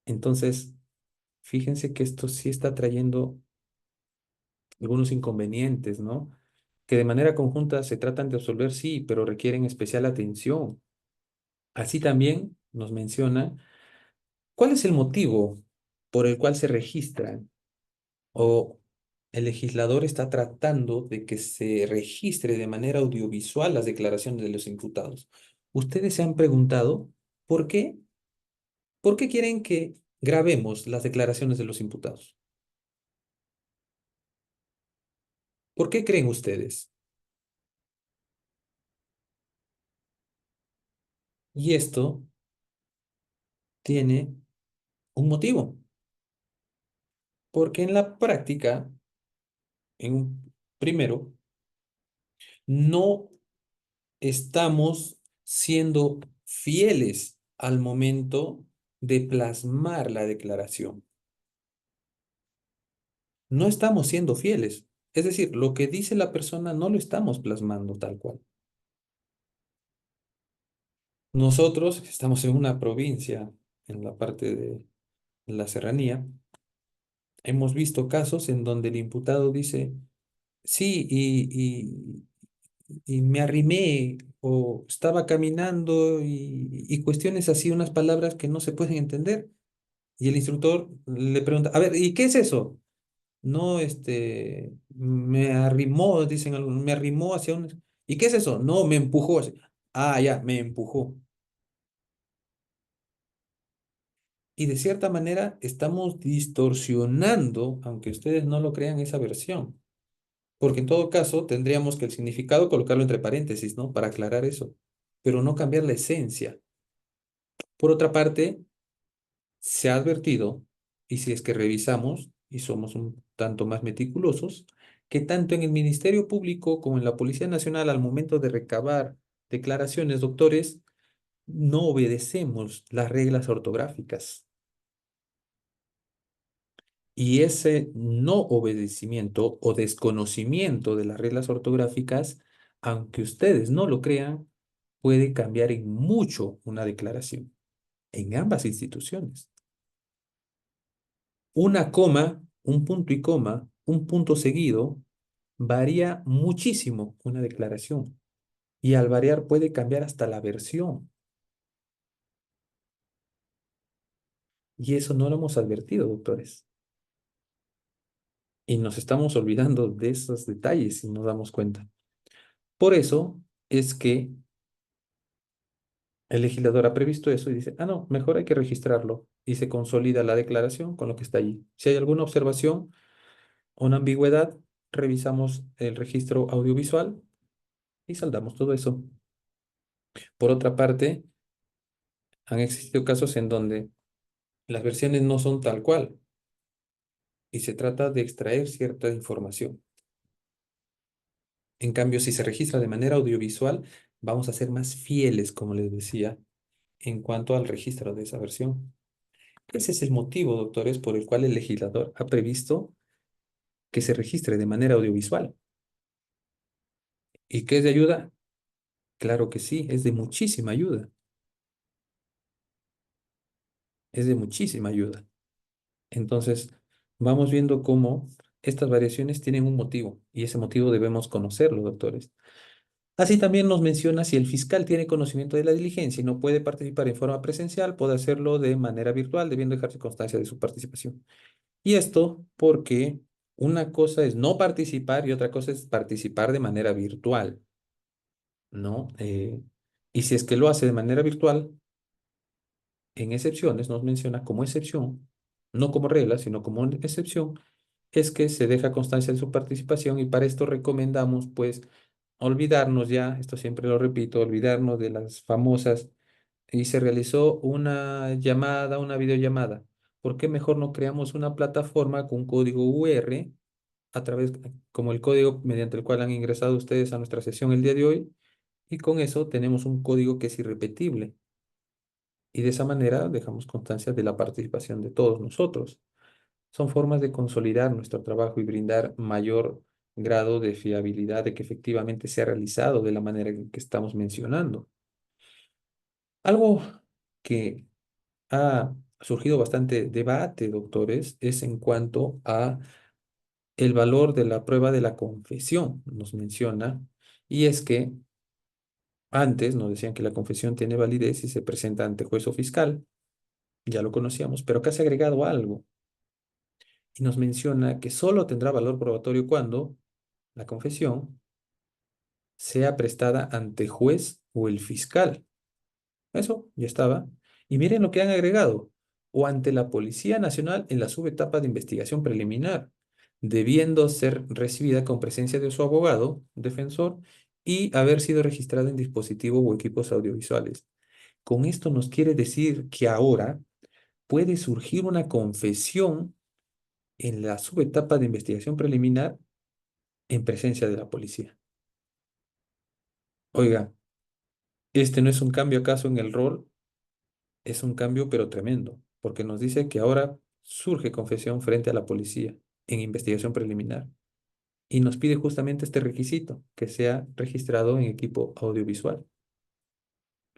Entonces, fíjense que esto sí está trayendo algunos inconvenientes, ¿no? Que de manera conjunta se tratan de resolver, sí, pero requieren especial atención. Así también nos menciona cuál es el motivo por el cual se registran o el legislador está tratando de que se registre de manera audiovisual las declaraciones de los imputados. ¿Ustedes se han preguntado por qué? ¿Por qué quieren que grabemos las declaraciones de los imputados? ¿Por qué creen ustedes? Y esto tiene un motivo, porque en la práctica, primero, no estamos siendo fieles al momento de plasmar la declaración. No estamos siendo fieles. Es decir, lo que dice la persona no lo estamos plasmando tal cual. Nosotros estamos en una provincia, en la parte de la serranía, hemos visto casos en donde el imputado dice, sí, y me arrimé o estaba caminando y cuestiones así, unas palabras que no se pueden entender. Y el instructor le pregunta, a ver, ¿y qué es eso? No, me arrimó, dicen algunos, me arrimó hacia un... ¿Y qué es eso? No, me empujó. Ah, ya, me empujó. Y de cierta manera estamos distorsionando, aunque ustedes no lo crean, esa versión. Porque en todo caso tendríamos que el significado colocarlo entre paréntesis, ¿no? Para aclarar eso, pero no cambiar la esencia. Por otra parte, se ha advertido, y si es que revisamos y somos un tanto más meticulosos, que tanto en el Ministerio Público como en la Policía Nacional al momento de recabar declaraciones, doctores, no obedecemos las reglas ortográficas. Y ese no obedecimiento o desconocimiento de las reglas ortográficas, aunque ustedes no lo crean, puede cambiar en mucho una declaración en ambas instituciones. Una coma, un punto y coma, un punto seguido, varía muchísimo una declaración. Y al variar puede cambiar hasta la versión. Y eso no lo hemos advertido, doctores. Y nos estamos olvidando de esos detalles y nos damos cuenta. Por eso es que el legislador ha previsto eso y dice, ah, no, mejor hay que registrarlo. Y se consolida la declaración con lo que está allí. Si hay alguna observación o una ambigüedad, revisamos el registro audiovisual y saldamos todo eso. Por otra parte, han existido casos en donde las versiones no son tal cual y se trata de extraer cierta información. En cambio, si se registra de manera audiovisual, vamos a ser más fieles, como les decía, en cuanto al registro de esa versión. Ese es el motivo, doctores, por el cual el legislador ha previsto que se registre de manera audiovisual. ¿Y qué es de ayuda? Claro que sí, es de muchísima ayuda. Es de muchísima ayuda. Entonces, vamos viendo cómo estas variaciones tienen un motivo y ese motivo debemos conocerlo, doctores. Así también nos menciona si el fiscal tiene conocimiento de la diligencia y no puede participar en forma presencial, puede hacerlo de manera virtual, debiendo dejarse constancia de su participación. Y esto porque una cosa es no participar y otra cosa es participar de manera virtual, ¿no? Y si es que lo hace de manera virtual, en excepciones, nos menciona como excepción, no como regla, sino como una excepción, es que se deja constancia de su participación y para esto recomendamos, pues, olvidarnos ya, esto siempre lo repito, olvidarnos de las famosas, y se realizó una llamada, una videollamada. ¿Por qué mejor no creamos una plataforma con código QR a través, como el código mediante el cual han ingresado ustedes a nuestra sesión el día de hoy? Y con eso tenemos un código que es irrepetible. Y de esa manera dejamos constancia de la participación de todos nosotros. Son formas de consolidar nuestro trabajo y brindar mayor grado de fiabilidad de que efectivamente se ha realizado de la manera en que estamos mencionando. Algo que ha surgido bastante debate, doctores, es en cuanto a el valor de la prueba de la confesión, nos menciona, y es que antes nos decían que la confesión tiene validez si se presenta ante juez o fiscal, ya lo conocíamos, pero acá se ha agregado algo y nos menciona que solo tendrá valor probatorio cuando la confesión sea prestada ante juez o el fiscal. Eso ya estaba. Y miren lo que han agregado. O ante la Policía Nacional en la subetapa de investigación preliminar, debiendo ser recibida con presencia de su abogado, defensor, y haber sido registrada en dispositivos o equipos audiovisuales. Con esto nos quiere decir que ahora puede surgir una confesión en la subetapa de investigación preliminar en presencia de la policía. Oiga, ¿este no es un cambio acaso en el rol? Es un cambio pero tremendo, porque nos dice que ahora surge confesión frente a la policía en investigación preliminar y nos pide justamente este requisito, que sea registrado en equipo audiovisual.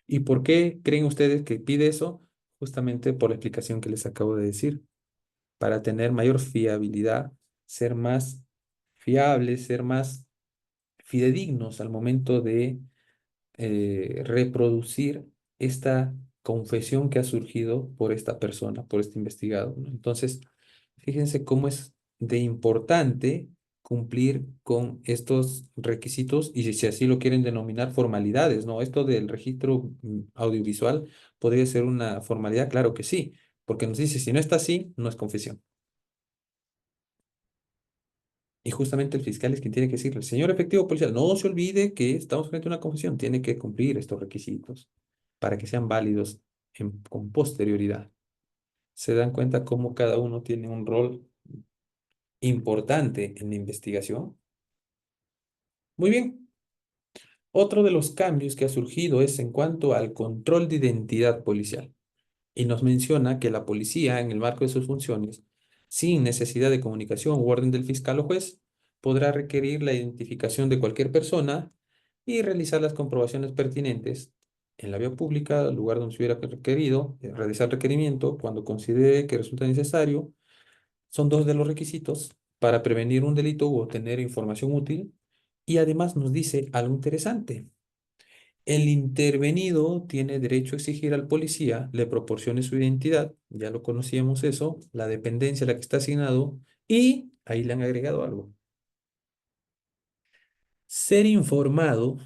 ¿Y por qué creen ustedes que pide eso? Justamente por la explicación que les acabo de decir, para tener mayor fiabilidad, ser más fiables, ser más fidedignos al momento de reproducir esta confesión que ha surgido por esta persona, por este investigado, ¿no? Entonces, fíjense cómo es de importante cumplir con estos requisitos y si así lo quieren denominar formalidades, ¿no? Esto del registro audiovisual podría ser una formalidad, claro que sí, porque nos dice, si no está así, no es confesión. Y justamente el fiscal es quien tiene que decirle, señor efectivo policial, no se olvide que estamos frente a una confesión, tiene que cumplir estos requisitos para que sean válidos con posterioridad. Se dan cuenta cómo cada uno tiene un rol importante en la investigación. Muy bien. Otro de los cambios que ha surgido es en cuanto al control de identidad policial. Y nos menciona que la policía, en el marco de sus funciones, sin necesidad de comunicación u orden del fiscal o juez, podrá requerir la identificación de cualquier persona y realizar las comprobaciones pertinentes en la vía pública, lugar donde se hubiera requerido, realizar requerimiento cuando considere que resulta necesario. Son dos de los requisitos para prevenir un delito u obtener información útil. Y además nos dice algo interesante. El intervenido tiene derecho a exigir al policía le proporcione su identidad, ya lo conocíamos eso, la dependencia a la que está asignado, y ahí le han agregado algo. Ser informado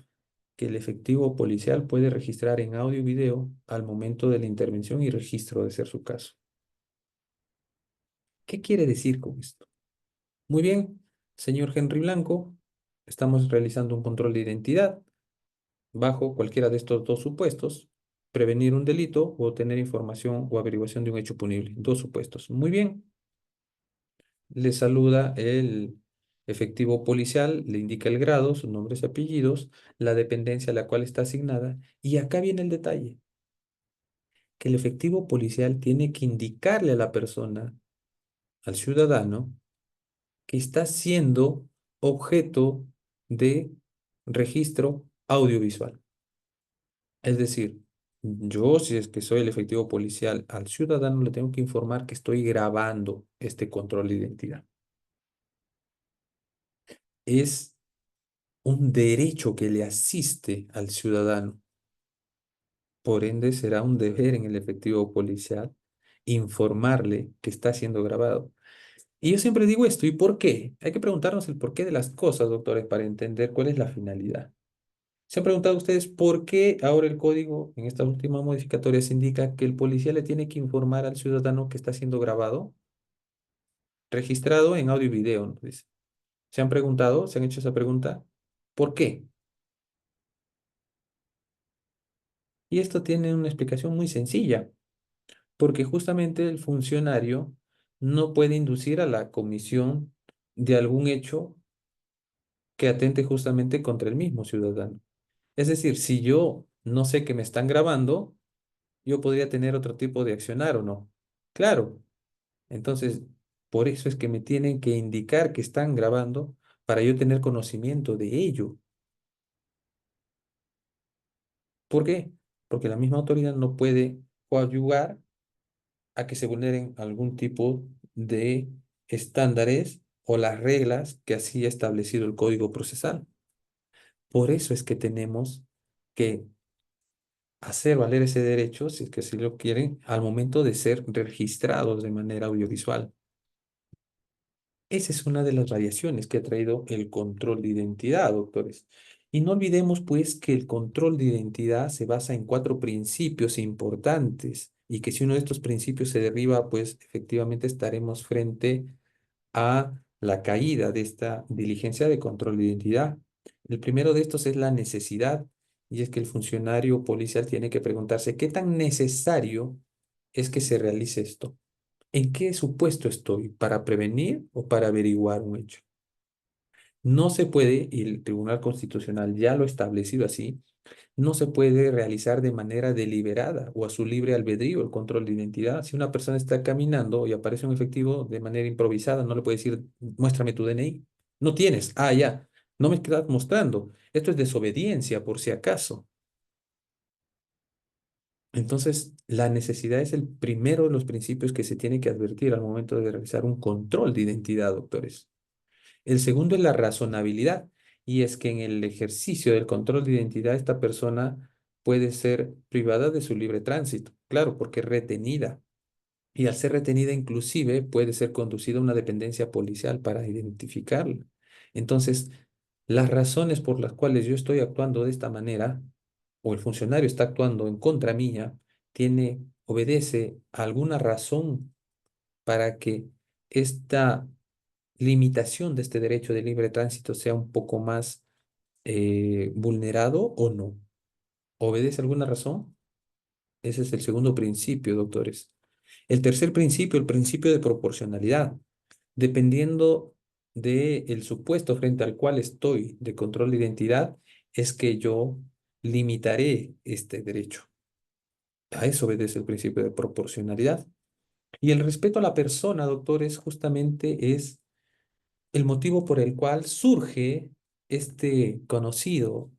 que el efectivo policial puede registrar en audio y video al momento de la intervención y registro de ser su caso. ¿Qué quiere decir con esto? Muy bien, señor Henry Blanco, estamos realizando un control de identidad bajo cualquiera de estos dos supuestos, prevenir un delito o obtener información o averiguación de un hecho punible. Dos supuestos. Muy bien. le saluda el efectivo policial, le indica el grado, sus nombres y apellidos, la dependencia a la cual está asignada. Y acá viene el detalle, que el efectivo policial tiene que indicarle a la persona, al ciudadano, que está siendo objeto de registro audiovisual. Es decir, yo, si es que soy el efectivo policial, al ciudadano le tengo que informar que estoy grabando este control de identidad. Es un derecho que le asiste al ciudadano. Por ende, será un deber en el efectivo policial informarle que está siendo grabado. Y yo siempre digo esto, ¿y por qué? Hay que preguntarnos el porqué de las cosas, doctores, para entender cuál es la finalidad. ¿Se han preguntado ustedes por qué ahora el código en estas últimas modificatorias indica que el policía le tiene que informar al ciudadano que está siendo grabado, registrado en audio y video, ¿no? Dice. ¿Se han preguntado? ¿Se han hecho esa pregunta? ¿Por qué? Y esto tiene una explicación muy sencilla, porque justamente el funcionario no puede inducir a la comisión de algún hecho que atente justamente contra el mismo ciudadano. Es decir, si yo no sé que me están grabando, yo podría tener otro tipo de accionar o no. Claro, entonces por eso es que me tienen que indicar que están grabando para yo tener conocimiento de ello. ¿Por qué? Porque la misma autoridad no puede coadyuvar a que se vulneren algún tipo de estándares o las reglas que así ha establecido el Código Procesal. Por eso es que tenemos que hacer valer ese derecho, si es que así lo quieren, al momento de ser registrados de manera audiovisual. Esa es una de las variaciones que ha traído el control de identidad, doctores. Y no olvidemos, pues, que el control de identidad se basa en cuatro principios importantes y que si uno de estos principios se derriba, pues efectivamente estaremos frente a la caída de esta diligencia de control de identidad. El primero de estos es la necesidad, y es que el funcionario policial tiene que preguntarse qué tan necesario es que se realice esto. ¿En qué supuesto estoy? ¿Para prevenir o para averiguar un hecho? No se puede, y el Tribunal Constitucional ya lo ha establecido así, no se puede realizar de manera deliberada o a su libre albedrío el control de identidad. Si una persona está caminando y aparece un efectivo de manera improvisada, no le puede decir, muéstrame tu DNI. No tienes. Ah, ya. No me estás mostrando. Esto es desobediencia, por si acaso. Entonces, la necesidad es el primero de los principios que se tiene que advertir al momento de realizar un control de identidad, doctores. El segundo es la razonabilidad, y es que en el ejercicio del control de identidad esta persona puede ser privada de su libre tránsito, claro, porque es retenida, y al ser retenida inclusive puede ser conducida a una dependencia policial para identificarla. Entonces, las razones por las cuales yo estoy actuando de esta manera, o el funcionario está actuando en contra mía, obedece a alguna razón para que esta limitación de este derecho de libre tránsito sea un poco más vulnerado o no. ¿Obedece alguna razón? Ese es el segundo principio, doctores. El tercer principio, el principio de proporcionalidad. Dependiendo del supuesto frente al cual estoy de control de identidad, es que yo limitaré este derecho. A eso obedece el principio de proporcionalidad. Y el respeto a la persona, doctores, justamente es el motivo por el cual surge este conocido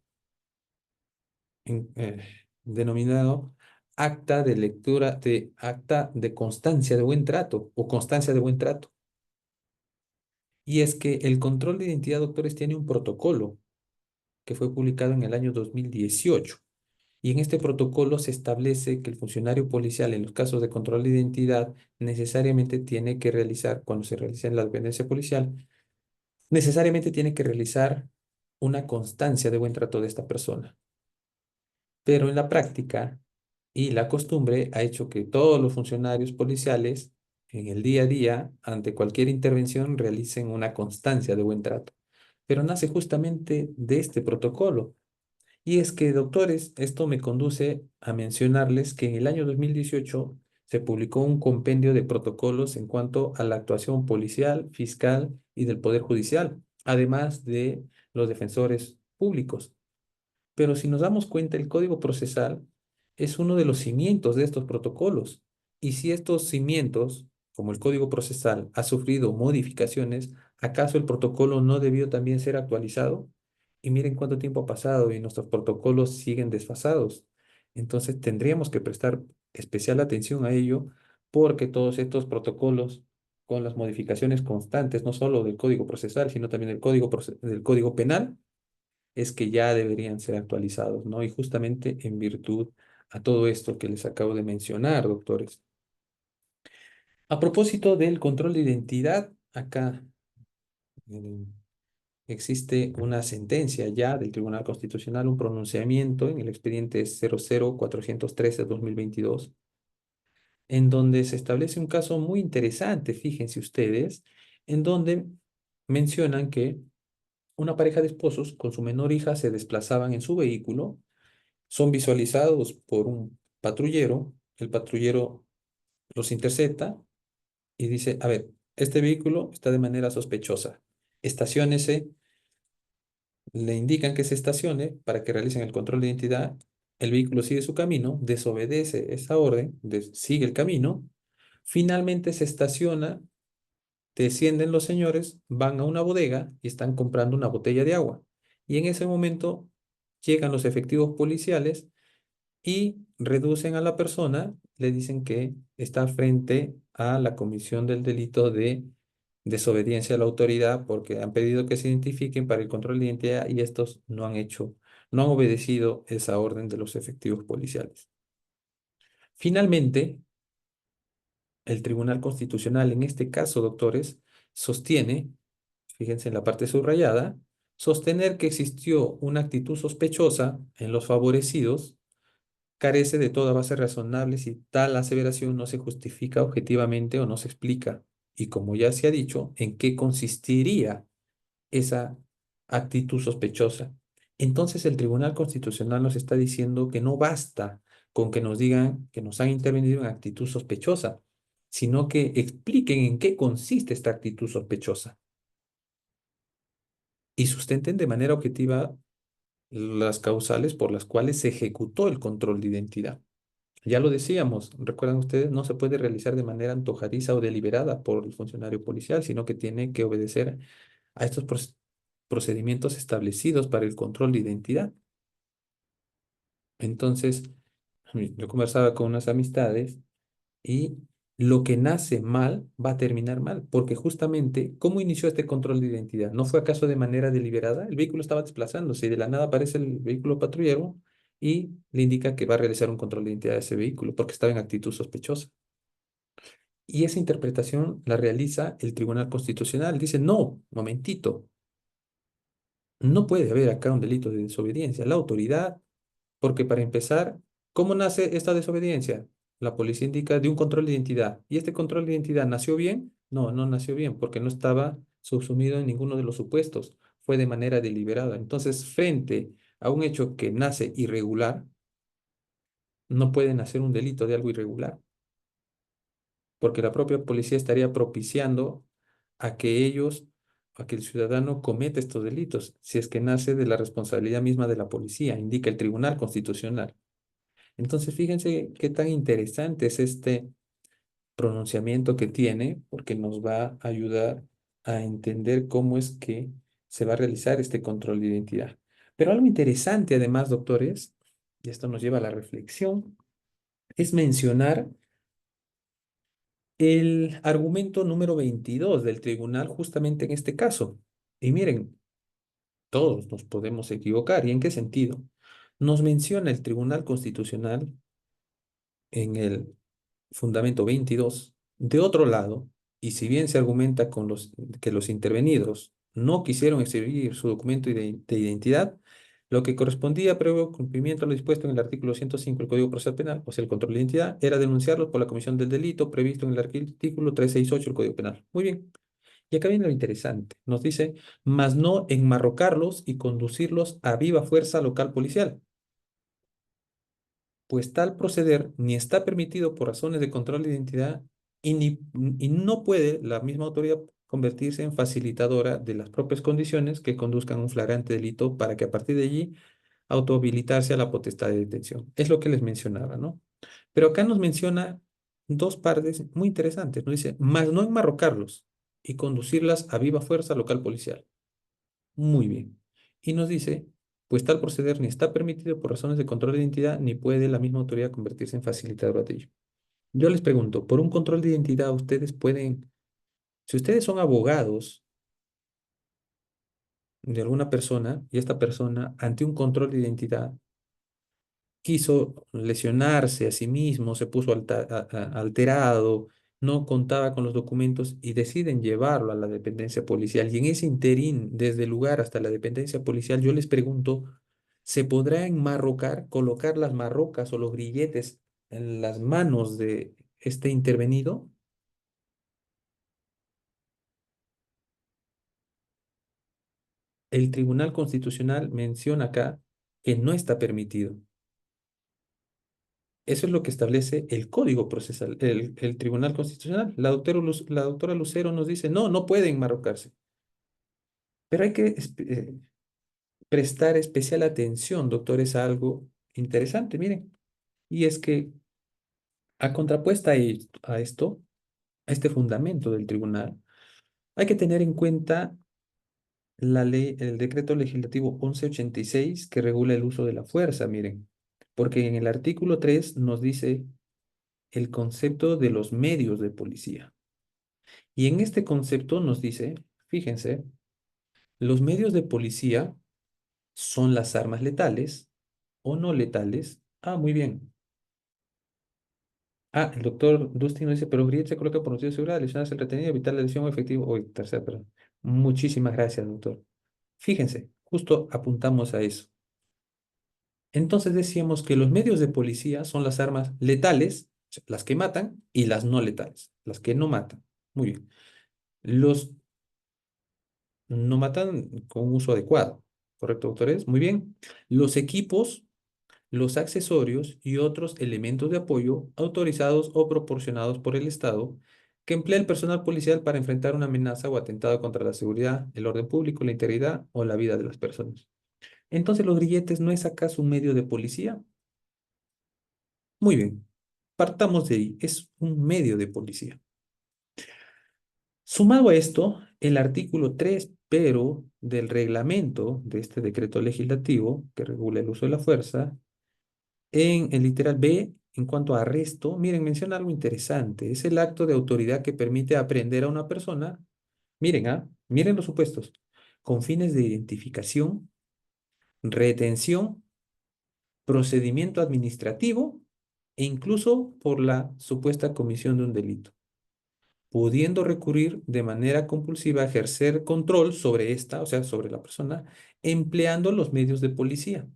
denominado acta de constancia de buen trato o constancia de buen trato. Y es que el control de identidad, doctores, tiene un protocolo que fue publicado en el año 2018. Y en este protocolo se establece que el funcionario policial, en los casos de control de identidad, necesariamente tiene que realizar, cuando se realiza en la dependencia policial, necesariamente tiene que realizar una constancia de buen trato de esta persona. Pero en la práctica y la costumbre ha hecho que todos los funcionarios policiales en el día a día, ante cualquier intervención, realicen una constancia de buen trato. Pero nace justamente de este protocolo. Y es que, doctores, esto me conduce a mencionarles que en el año 2018 se publicó un compendio de protocolos en cuanto a la actuación policial, fiscal y del Poder Judicial, además de los defensores públicos. Pero si nos damos cuenta, el Código Procesal es uno de los cimientos de estos protocolos. Y si estos cimientos, como el Código Procesal, ha sufrido modificaciones, ¿acaso el protocolo no debió también ser actualizado? Y miren cuánto tiempo ha pasado y nuestros protocolos siguen desfasados. Entonces tendríamos que prestar especial atención a ello porque todos estos protocolos, con las modificaciones constantes, no solo del Código Procesal, sino también del Código Penal, es que ya deberían ser actualizados, ¿no? Y justamente en virtud a todo esto que les acabo de mencionar, doctores. A propósito del control de identidad, acá eh, existe una sentencia ya del Tribunal Constitucional, un pronunciamiento en el expediente 00413/2022, en donde se establece un caso muy interesante, fíjense ustedes, en donde mencionan que una pareja de esposos con su menor hija se desplazaban en su vehículo. Son visualizados por un patrullero, el patrullero los intercepta y dice, a ver, este vehículo está de manera sospechosa, estaciónese, le indican que se estacione para que realicen el control de identidad, el vehículo sigue su camino, desobedece esa orden, sigue el camino, finalmente se estaciona, descienden los señores, van a una bodega y están comprando una botella de agua. Y en ese momento llegan los efectivos policiales y reducen a la persona, le dicen que está frente a la comisión del delito de desobediencia a la autoridad porque han pedido que se identifiquen para el control de identidad y estos no han hecho, no han obedecido esa orden de los efectivos policiales. Finalmente, el Tribunal Constitucional, en este caso, doctores, sostiene, fíjense en la parte subrayada, sostener que existió una actitud sospechosa en los favorecidos carece de toda base razonable si tal aseveración no se justifica objetivamente o no se explica. Y como ya se ha dicho, ¿en qué consistiría esa actitud sospechosa? Entonces el Tribunal Constitucional nos está diciendo que no basta con que nos digan que nos han intervenido en actitud sospechosa, sino que expliquen en qué consiste esta actitud sospechosa y sustenten de manera objetiva las causales por las cuales se ejecutó el control de identidad. Ya lo decíamos, recuerdan ustedes, no se puede realizar de manera antojadiza o deliberada por el funcionario policial, sino que tiene que obedecer a estos procedimientos establecidos para el control de identidad. Entonces, yo conversaba con unas amistades y lo que nace mal va a terminar mal, porque justamente, ¿cómo inició este control de identidad? ¿No fue acaso de manera deliberada? El vehículo estaba desplazándose y de la nada aparece el vehículo patrullero y le indica que va a realizar un control de identidad de ese vehículo porque estaba en actitud sospechosa. Y esa interpretación la realiza el Tribunal Constitucional. Dice, no, momentito, no puede haber acá un delito de desobediencia. La autoridad, porque para empezar, ¿cómo nace esta desobediencia? La policía indica de un control de identidad. ¿Y este control de identidad nació bien? No, no nació bien porque no estaba subsumido en ninguno de los supuestos. Fue de manera deliberada. Entonces, frente a un hecho que nace irregular, no puede nacer un delito de algo irregular, porque la propia policía estaría propiciando a que ellos, a que el ciudadano cometa estos delitos, si es que nace de la responsabilidad misma de la policía, indica el Tribunal Constitucional. Entonces, fíjense qué tan interesante es este pronunciamiento que tiene, porque nos va a ayudar a entender cómo es que se va a realizar este control de identidad. Pero algo interesante, además, doctores, y esto nos lleva a la reflexión, es mencionar el argumento número 22 del tribunal justamente en este caso. Y miren, todos nos podemos equivocar. ¿Y en qué sentido? Nos menciona el Tribunal Constitucional en el fundamento 22. De otro lado, y si bien se argumenta con que los intervenidos no quisieron exhibir su documento de identidad, lo que correspondía previo cumplimiento a lo dispuesto en el artículo 105 del Código Procesal Penal, o sea, el control de identidad, era denunciarlos por la comisión del delito previsto en el artículo 368 del Código Penal. Muy bien. Y acá viene lo interesante. Nos dice, mas no enmarrocarlos y conducirlos a viva fuerza local policial. pues tal proceder ni está permitido por razones de control de identidad y no puede la misma autoridad convertirse en facilitadora de las propias condiciones que conduzcan a un flagrante delito para que a partir de allí autohabilitarse a la potestad de detención. Es lo que les mencionaba, ¿no? Pero acá nos menciona dos partes muy interesantes. Nos dice, más no enmarrocarlos y conducirlas a viva fuerza al local policial. Muy bien. Y nos dice, pues tal proceder ni está permitido por razones de control de identidad, ni puede la misma autoridad convertirse en facilitadora de ello. Yo les pregunto, por un control de identidad, ustedes pueden, si ustedes son abogados de alguna persona y esta persona, ante un control de identidad, quiso lesionarse a sí mismo, se puso alterado, no contaba con los documentos y deciden llevarlo a la dependencia policial. Y en ese interín, desde el lugar hasta la dependencia policial, yo les pregunto, ¿se podrá enmarrocar, colocar las marrocas o los grilletes en las manos de este intervenido? El Tribunal Constitucional menciona acá que no está permitido. Eso es lo que establece el Código Procesal, el Tribunal Constitucional. La doctora Lucero nos dice, no, no pueden marrocarse. Pero hay que prestar especial atención, doctores, a algo interesante, miren. Y es que a contrapuesta a esto, a este fundamento del tribunal, hay que tener en cuenta la ley, el decreto legislativo 1186 que regula el uso de la fuerza, miren. Porque en el artículo 3 nos dice el concepto de los medios de policía. Y en este concepto nos dice, fíjense, los medios de policía son las armas letales o no letales. Ah, muy bien. Ah, el doctor Dustin nos dice, pero Griet se coloca por motivo de seguridad, lesionarse el retenido, evitar la lesión o efectivo. Uy, tercera, perdón. Muchísimas gracias, doctor. Fíjense, justo apuntamos a eso. Entonces decíamos que los medios de policía son las armas letales, o sea, las que matan, y las no letales, las que no matan. Muy bien. Los no matan con uso adecuado. ¿Correcto, doctores? Muy bien. Los equipos, los accesorios y otros elementos de apoyo autorizados o proporcionados por el Estado que emplea el personal policial para enfrentar una amenaza o atentado contra la seguridad, el orden público, la integridad o la vida de las personas. Entonces, ¿los grilletes no es acaso un medio de policía? Muy bien. Partamos de ahí. Es un medio de policía. Sumado a esto, el artículo 3, pero del reglamento de este decreto legislativo que regula el uso de la fuerza, en el literal B, en cuanto a arresto, miren, menciona algo interesante. Es el acto de autoridad que permite aprehender a una persona. Miren, miren los supuestos. Con fines de identificación, retención, procedimiento administrativo e incluso por la supuesta comisión de un delito, pudiendo recurrir de manera compulsiva a ejercer control sobre esta, o sea, sobre la persona, empleando los medios de policía.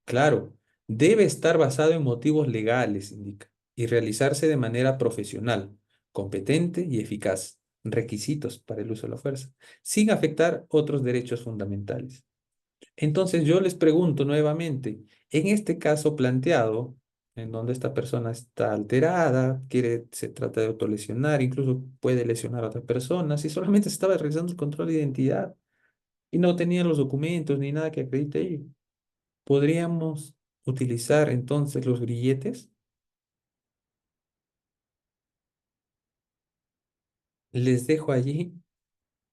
Claro, debe estar basado en motivos legales, indica, y realizarse de manera profesional, competente y eficaz. Requisitos para el uso de la fuerza, sin afectar otros derechos fundamentales. Entonces yo les pregunto nuevamente, en este caso planteado, en donde esta persona está alterada, se trata de autolesionar, incluso puede lesionar a otra persona, si solamente se estaba realizando el control de identidad y no tenían los documentos ni nada que acredite ello, ¿podríamos utilizar entonces los grilletes? Les dejo allí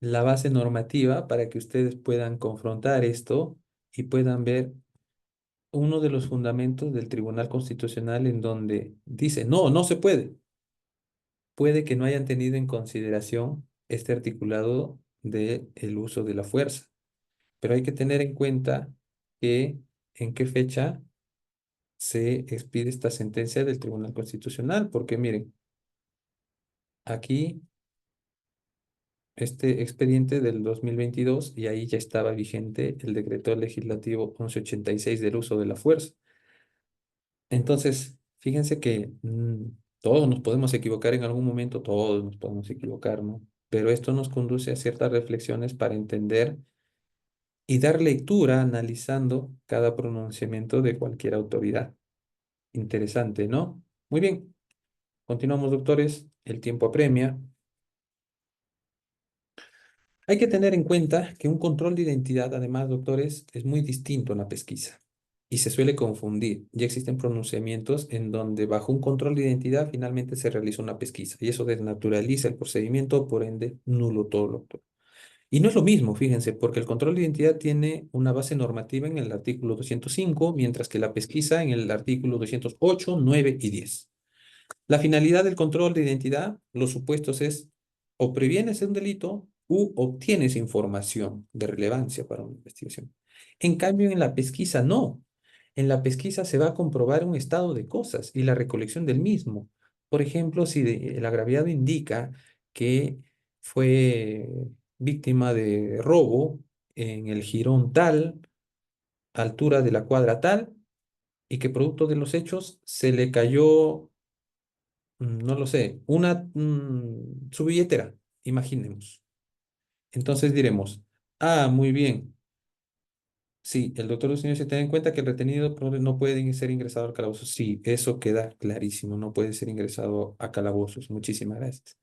la base normativa para que ustedes puedan confrontar esto y puedan ver uno de los fundamentos del Tribunal Constitucional en donde dice, no, no se puede. Puede que no hayan tenido en consideración este articulado del uso de la fuerza, pero hay que tener en cuenta que en qué fecha se expide esta sentencia del Tribunal Constitucional, porque miren, aquí este expediente del 2022 y ahí ya estaba vigente el decreto legislativo 1186 del uso de la fuerza. Entonces, fíjense que todos nos podemos equivocar en algún momento, todos nos podemos equivocar, ¿no? Pero esto nos conduce a ciertas reflexiones para entender y dar lectura analizando cada pronunciamiento de cualquier autoridad. Interesante, ¿no? Muy bien, continuamos, doctores. El tiempo apremia. Hay que tener en cuenta que un control de identidad, además, doctores, es muy distinto a una pesquisa y se suele confundir. Ya existen pronunciamientos en donde bajo un control de identidad finalmente se realiza una pesquisa y eso desnaturaliza el procedimiento, por ende, nulo todo lo actual. Y no es lo mismo, fíjense, porque el control de identidad tiene una base normativa en el artículo 205, mientras que la pesquisa en el artículo 208, 9 y 10. La finalidad del control de identidad, los supuestos es o previenes un delito u obtienes información de relevancia para una investigación. En cambio, en la pesquisa no. En la pesquisa se va a comprobar un estado de cosas y la recolección del mismo. Por ejemplo, si el agraviado indica que fue víctima de robo en el jirón tal, altura de la cuadra tal, y que producto de los hechos se le cayó no lo sé, su billetera, imaginemos. Entonces diremos, muy bien, sí, el doctor Lucinio se tiene en cuenta que el retenido no puede ser ingresado al calabozo. Sí, eso queda clarísimo, no puede ser ingresado a calabozos. Muchísimas gracias.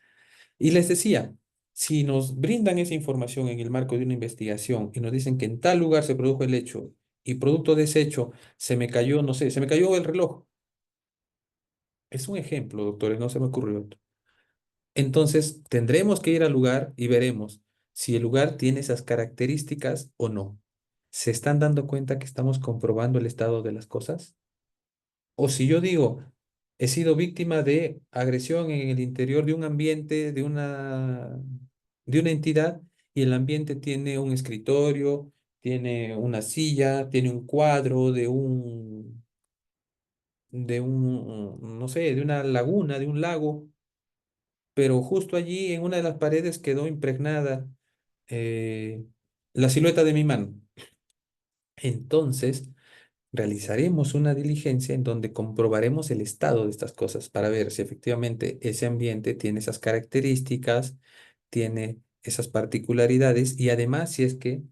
Y les decía, si nos brindan esa información en el marco de una investigación y nos dicen que en tal lugar se produjo el hecho y producto de ese hecho se me cayó, no sé, se me cayó el reloj. Es un ejemplo, doctores, no se me ocurrió. Entonces, tendremos que ir al lugar y veremos si el lugar tiene esas características o no. ¿Se están dando cuenta que estamos comprobando el estado de las cosas? O si yo digo, he sido víctima de agresión en el interior de un ambiente, de una entidad, y el ambiente tiene un escritorio, tiene una silla, tiene un cuadro no sé, de una laguna, de un lago, pero justo allí en una de las paredes quedó impregnada eh, la silueta de mi mano. Entonces, realizaremos una diligencia en donde comprobaremos el estado de estas cosas para ver si efectivamente ese ambiente tiene esas características, tiene esas particularidades y además si es que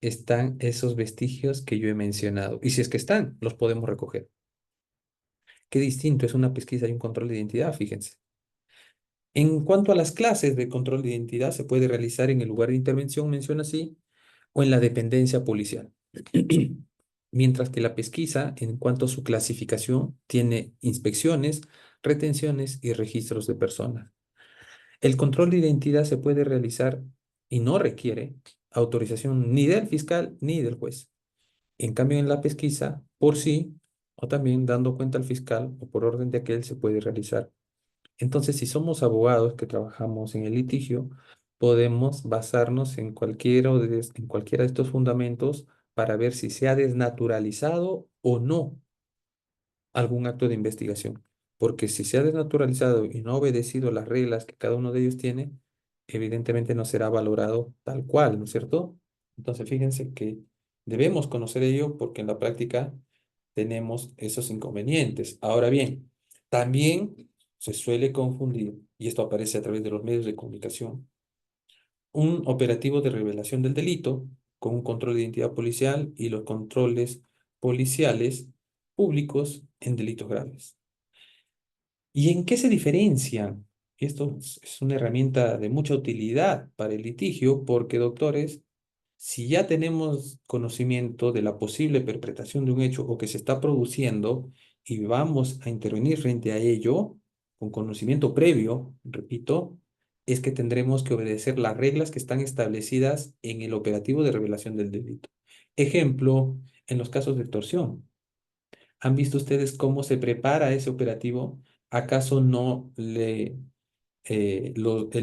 están esos vestigios que yo he mencionado. Y si es que están, los podemos recoger. Qué distinto es una pesquisa y un control de identidad, fíjense. En cuanto a las clases de control de identidad, se puede realizar en el lugar de intervención, menciona así, o en la dependencia policial. Mientras que la pesquisa, en cuanto a su clasificación, tiene inspecciones, retenciones y registros de personas. El control de identidad se puede realizar y no requiere autorización ni del fiscal ni del juez. En cambio, en la pesquisa, por sí, o también dando cuenta al fiscal o por orden de aquel, se puede realizar. Entonces, si somos abogados que trabajamos en el litigio, podemos basarnos en cualquiera de estos fundamentos para ver si se ha desnaturalizado o no algún acto de investigación. Porque si se ha desnaturalizado y no ha obedecido las reglas que cada uno de ellos tiene, evidentemente no será valorado tal cual, ¿no es cierto? Entonces, fíjense que debemos conocer ello porque en la práctica tenemos esos inconvenientes. Ahora bien, también se suele confundir, y esto aparece a través de los medios de comunicación, un operativo de revelación del delito con un control de identidad policial y los controles policiales públicos en delitos graves. ¿Y en qué se diferencian? Esto es una herramienta de mucha utilidad para el litigio porque, doctores, si ya tenemos conocimiento de la posible perpetración de un hecho o que se está produciendo y vamos a intervenir frente a ello con conocimiento previo, repito, es que tendremos que obedecer las reglas que están establecidas en el operativo de revelación del delito. Ejemplo, en los casos de extorsión. ¿Han visto ustedes cómo se prepara ese operativo? ¿Acaso no el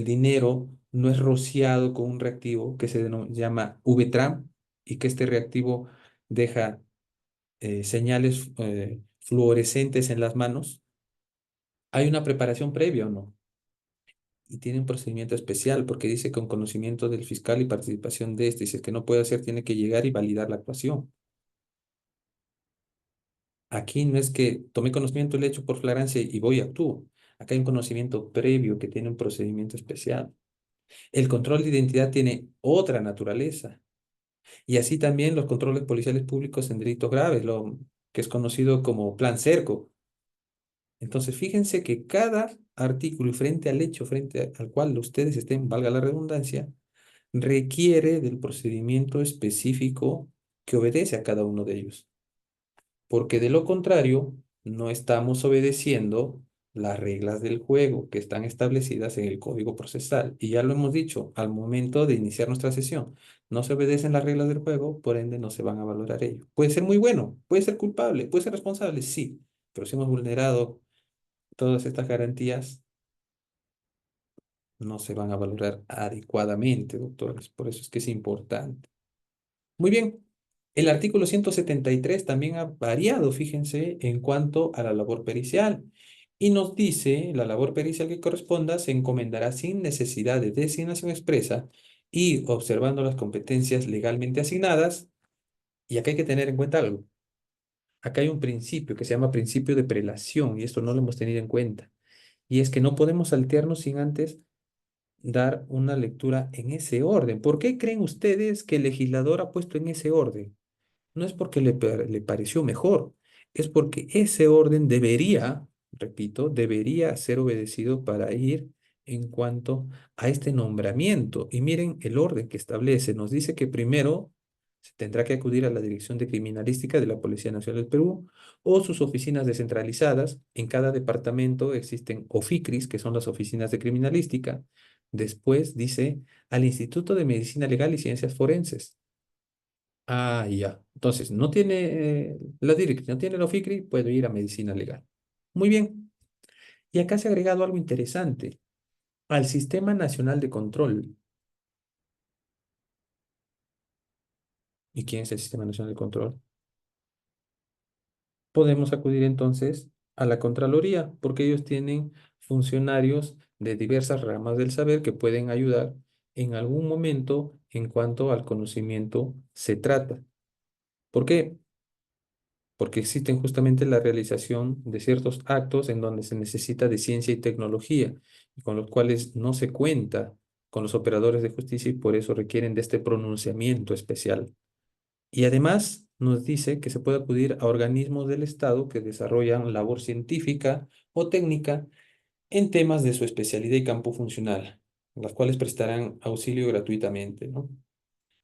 dinero no es rociado con un reactivo que se llama VTRAM y que este reactivo deja señales fluorescentes en las manos? ¿Hay una preparación previa o no? Y tiene un procedimiento especial porque dice con conocimiento del fiscal y participación de este. Y si es que no puede hacer, tiene que llegar y validar la actuación. Aquí no es que tomé conocimiento del hecho por flagrancia y voy y actúo. Acá hay un conocimiento previo que tiene un procedimiento especial. El control de identidad tiene otra naturaleza. Y así también los controles policiales públicos en delitos graves, lo que es conocido como Plan Cerco. Entonces, fíjense que cada artículo y frente al hecho, al cual ustedes estén, valga la redundancia, requiere del procedimiento específico que obedece a cada uno de ellos. Porque de lo contrario, no estamos obedeciendo las reglas del juego que están establecidas en el Código Procesal. Y ya lo hemos dicho al momento de iniciar nuestra sesión. No se obedecen las reglas del juego, por ende no se van a valorar ello. Puede ser muy bueno, puede ser culpable, puede ser responsable, sí, pero si hemos vulnerado todas estas garantías, no se van a valorar adecuadamente, doctores. Por eso es que es importante. Muy bien. El artículo 173 también ha variado, fíjense, en cuanto a la labor pericial. Y nos dice, la labor pericial que corresponda se encomendará sin necesidad de designación expresa y observando las competencias legalmente asignadas. Y acá hay que tener en cuenta algo. Acá hay un principio que se llama principio de prelación y esto no lo hemos tenido en cuenta. Y es que no podemos saltearnos sin antes dar una lectura en ese orden. ¿Por qué creen ustedes que el legislador ha puesto en ese orden? No es porque le pareció mejor, es porque ese orden debería, repito, debería ser obedecido para ir en cuanto a este nombramiento. Y miren el orden que establece. Nos dice que primero se tendrá que acudir a la Dirección de Criminalística de la Policía Nacional del Perú o sus oficinas descentralizadas. En cada departamento existen OFICRIS, que son las oficinas de criminalística. Después dice al Instituto de Medicina Legal y Ciencias Forenses. Ah, ya. Entonces, no tiene la DIRC, no tiene la OFICRI, puede ir a medicina legal. Muy bien. Y acá se ha agregado algo interesante. Al Sistema Nacional de Control. ¿Y quién es el Sistema Nacional de Control? Podemos acudir entonces a la Contraloría, porque ellos tienen funcionarios de diversas ramas del saber que pueden ayudar en algún momento en cuanto al conocimiento se trata. ¿Por qué? Porque existen justamente la realización de ciertos actos en donde se necesita de ciencia y tecnología, y con los cuales no se cuenta con los operadores de justicia y por eso requieren de este pronunciamiento especial. Y además nos dice que se puede acudir a organismos del Estado que desarrollan labor científica o técnica en temas de su especialidad y campo funcional, las cuales prestarán auxilio gratuitamente, ¿no?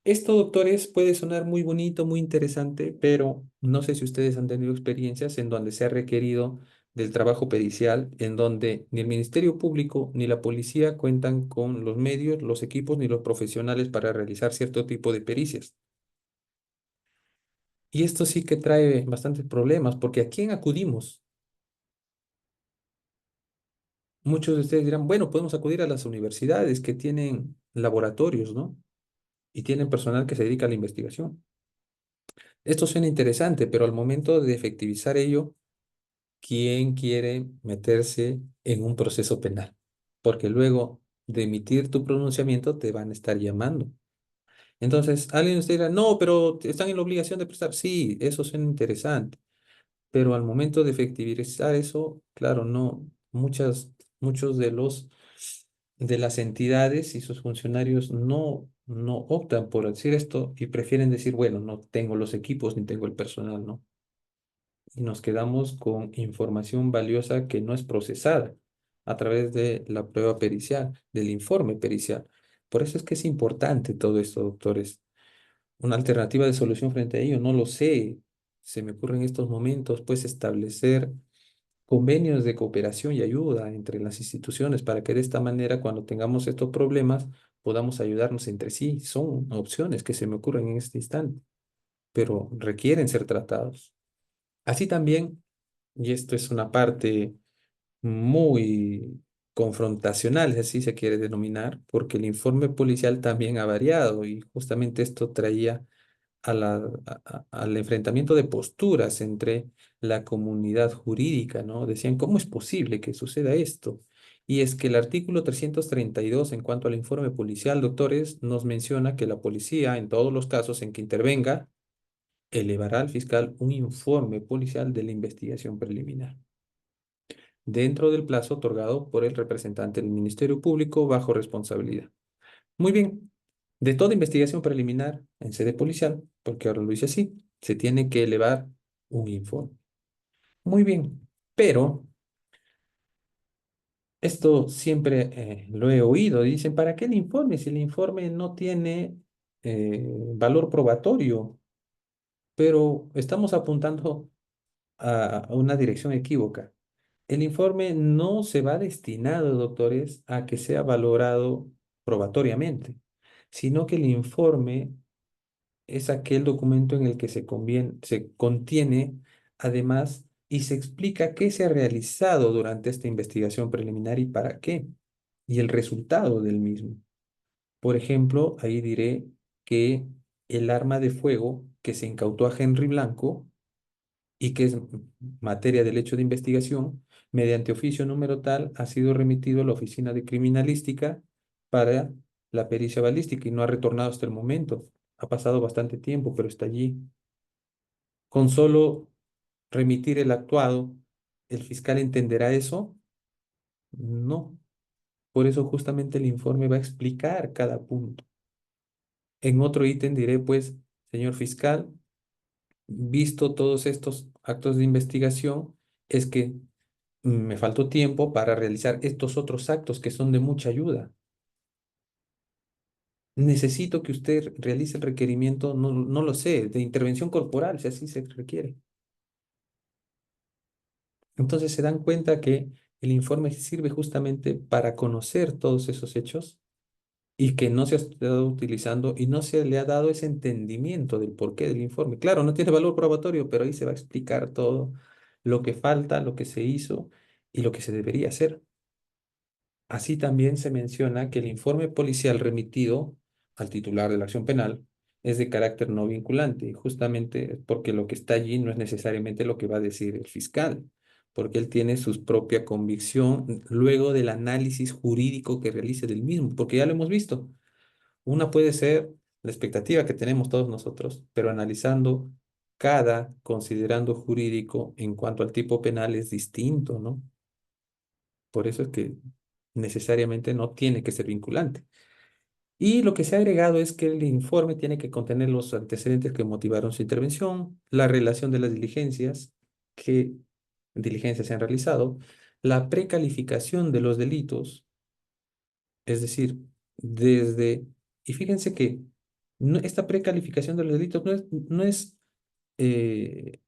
Esto, doctores, puede sonar muy bonito, muy interesante, pero no sé si ustedes han tenido experiencias en donde se ha requerido del trabajo pericial, en donde ni el Ministerio Público ni la policía cuentan con los medios, los equipos ni los profesionales para realizar cierto tipo de pericias. Y esto sí que trae bastantes problemas, porque ¿a quién acudimos? Muchos de ustedes dirán, bueno, podemos acudir a las universidades que tienen laboratorios, ¿no? Y tienen personal que se dedica a la investigación. Esto suena interesante, pero al momento de efectivizar ello, ¿quién quiere meterse en un proceso penal? Porque luego de emitir tu pronunciamiento te van a estar llamando. Entonces, alguien usted dirá, no, pero están en la obligación de prestar. Sí, eso suena interesante, pero al momento de efectivizar eso, claro, no, muchos de las entidades y sus funcionarios no optan por decir esto y prefieren decir, bueno, no tengo los equipos ni tengo el personal, ¿no? Y nos quedamos con información valiosa que no es procesada a través de la prueba pericial, del informe pericial. Por eso es que es importante todo esto, doctores. Una alternativa de solución frente a ello, no lo sé. Se me ocurre en estos momentos, pues, establecer convenios de cooperación y ayuda entre las instituciones para que de esta manera, cuando tengamos estos problemas, podamos ayudarnos entre sí. Son opciones que se me ocurren en este instante, pero requieren ser tratados. Así también, y esto es una parte muy confrontacional, si así se quiere denominar, porque el informe policial también ha variado y justamente esto traía al enfrentamiento de posturas entre la comunidad jurídica, ¿no? Decían, ¿cómo es posible que suceda esto? Y es que el artículo 332 en cuanto al informe policial, doctores, nos menciona que la policía, en todos los casos en que intervenga, elevará al fiscal un informe policial de la investigación preliminar, dentro del plazo otorgado por el representante del Ministerio Público bajo responsabilidad. Muy bien, De toda investigación preliminar en sede policial, porque ahora lo dice así, se tiene que elevar un informe. Muy bien, pero esto siempre lo he oído. Dicen, ¿para qué el informe si el informe no tiene valor probatorio? Pero estamos apuntando a una dirección equívoca. El informe no se va destinado, doctores, a que sea valorado probatoriamente, sino que el informe es aquel documento en el que se contiene, además, y se explica qué se ha realizado durante esta investigación preliminar y para qué, y el resultado del mismo. Por ejemplo, ahí diré que el arma de fuego que se incautó a Henry Blanco y que es materia del hecho de investigación, mediante oficio número tal, ha sido remitido a la Oficina de Criminalística para la pericia balística y no ha retornado hasta el momento. Ha pasado bastante tiempo, pero está allí. Con solo remitir el actuado, ¿el fiscal entenderá eso? No. Por eso justamente el informe va a explicar cada punto. En otro ítem diré, pues, señor fiscal, visto todos estos actos de investigación, es que me faltó tiempo para realizar estos otros actos que son de mucha ayuda. Necesito que usted realice el requerimiento, no, no lo sé, de intervención corporal, si así se requiere. Entonces se dan cuenta que el informe sirve justamente para conocer todos esos hechos y que no se ha estado utilizando y no se le ha dado ese entendimiento del porqué del informe. Claro, no tiene valor probatorio, pero ahí se va a explicar todo lo que falta, lo que se hizo y lo que se debería hacer. Así también se menciona que el informe policial remitido al titular de la acción penal es de carácter no vinculante, justamente porque lo que está allí no es necesariamente lo que va a decir el fiscal, porque él tiene su propia convicción luego del análisis jurídico que realice del mismo, porque ya lo hemos visto. Una puede ser la expectativa que tenemos todos nosotros, pero analizando cada considerando jurídico en cuanto al tipo penal es distinto, ¿no? Por eso es que necesariamente no tiene que ser vinculante. Y lo que se ha agregado es que el informe tiene que contener los antecedentes que motivaron su intervención, la relación de las diligencias, qué diligencias se han realizado, la precalificación de los delitos, es decir, desde, y fíjense que esta precalificación de los delitos no es eh,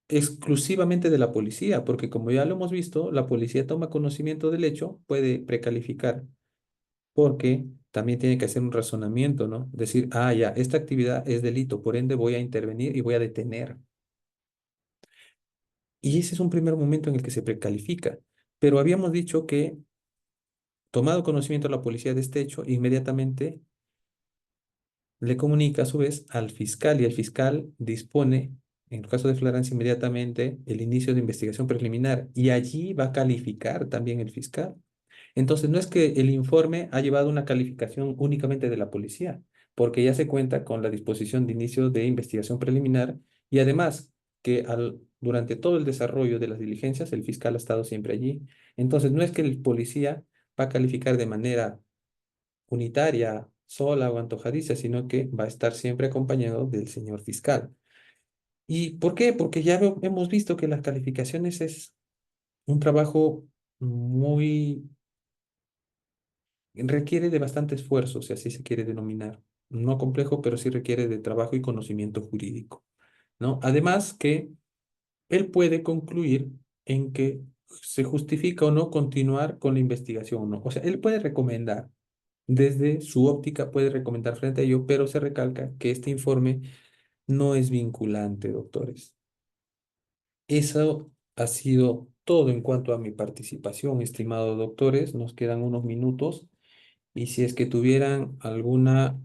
exclusivamente de la policía, porque como ya lo hemos visto, la policía toma conocimiento del hecho, puede precalificar, porque también tiene que hacer un razonamiento, ¿no? Decir, ah, ya, esta actividad es delito, por ende voy a intervenir y voy a detener. Y ese es un primer momento en el que se precalifica. Pero habíamos dicho que, tomado conocimiento la policía de este hecho, inmediatamente le comunica a su vez al fiscal y el fiscal dispone, en el caso de flagrancia, inmediatamente el inicio de investigación preliminar y allí va a calificar también el fiscal. Entonces, no es que el informe ha llevado una calificación únicamente de la policía, porque ya se cuenta con la disposición de inicio de investigación preliminar y además que durante todo el desarrollo de las diligencias el fiscal ha estado siempre allí. Entonces, no es que el policía va a calificar de manera unitaria, sola o antojadiza, sino que va a estar siempre acompañado del señor fiscal. ¿Y por qué? Porque ya hemos visto que las calificaciones es un trabajo muy requiere de bastante esfuerzo, si así se quiere denominar. No complejo, pero sí requiere de trabajo y conocimiento jurídico, ¿no? Además que él puede concluir en que se justifica o no continuar con la investigación o no. O sea, él puede recomendar, desde su óptica puede recomendar frente a ello, pero se recalca que este informe no es vinculante, doctores. Eso ha sido todo en cuanto a mi participación, estimados doctores. Nos quedan unos minutos. Y si es que tuvieran alguna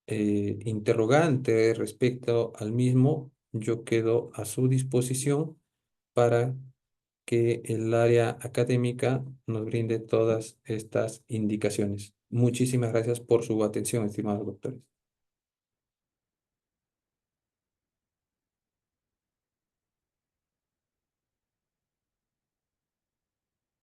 interrogante respecto al mismo, yo quedo a su disposición para que el área académica nos brinde todas estas indicaciones. Muchísimas gracias por su atención, estimados doctores.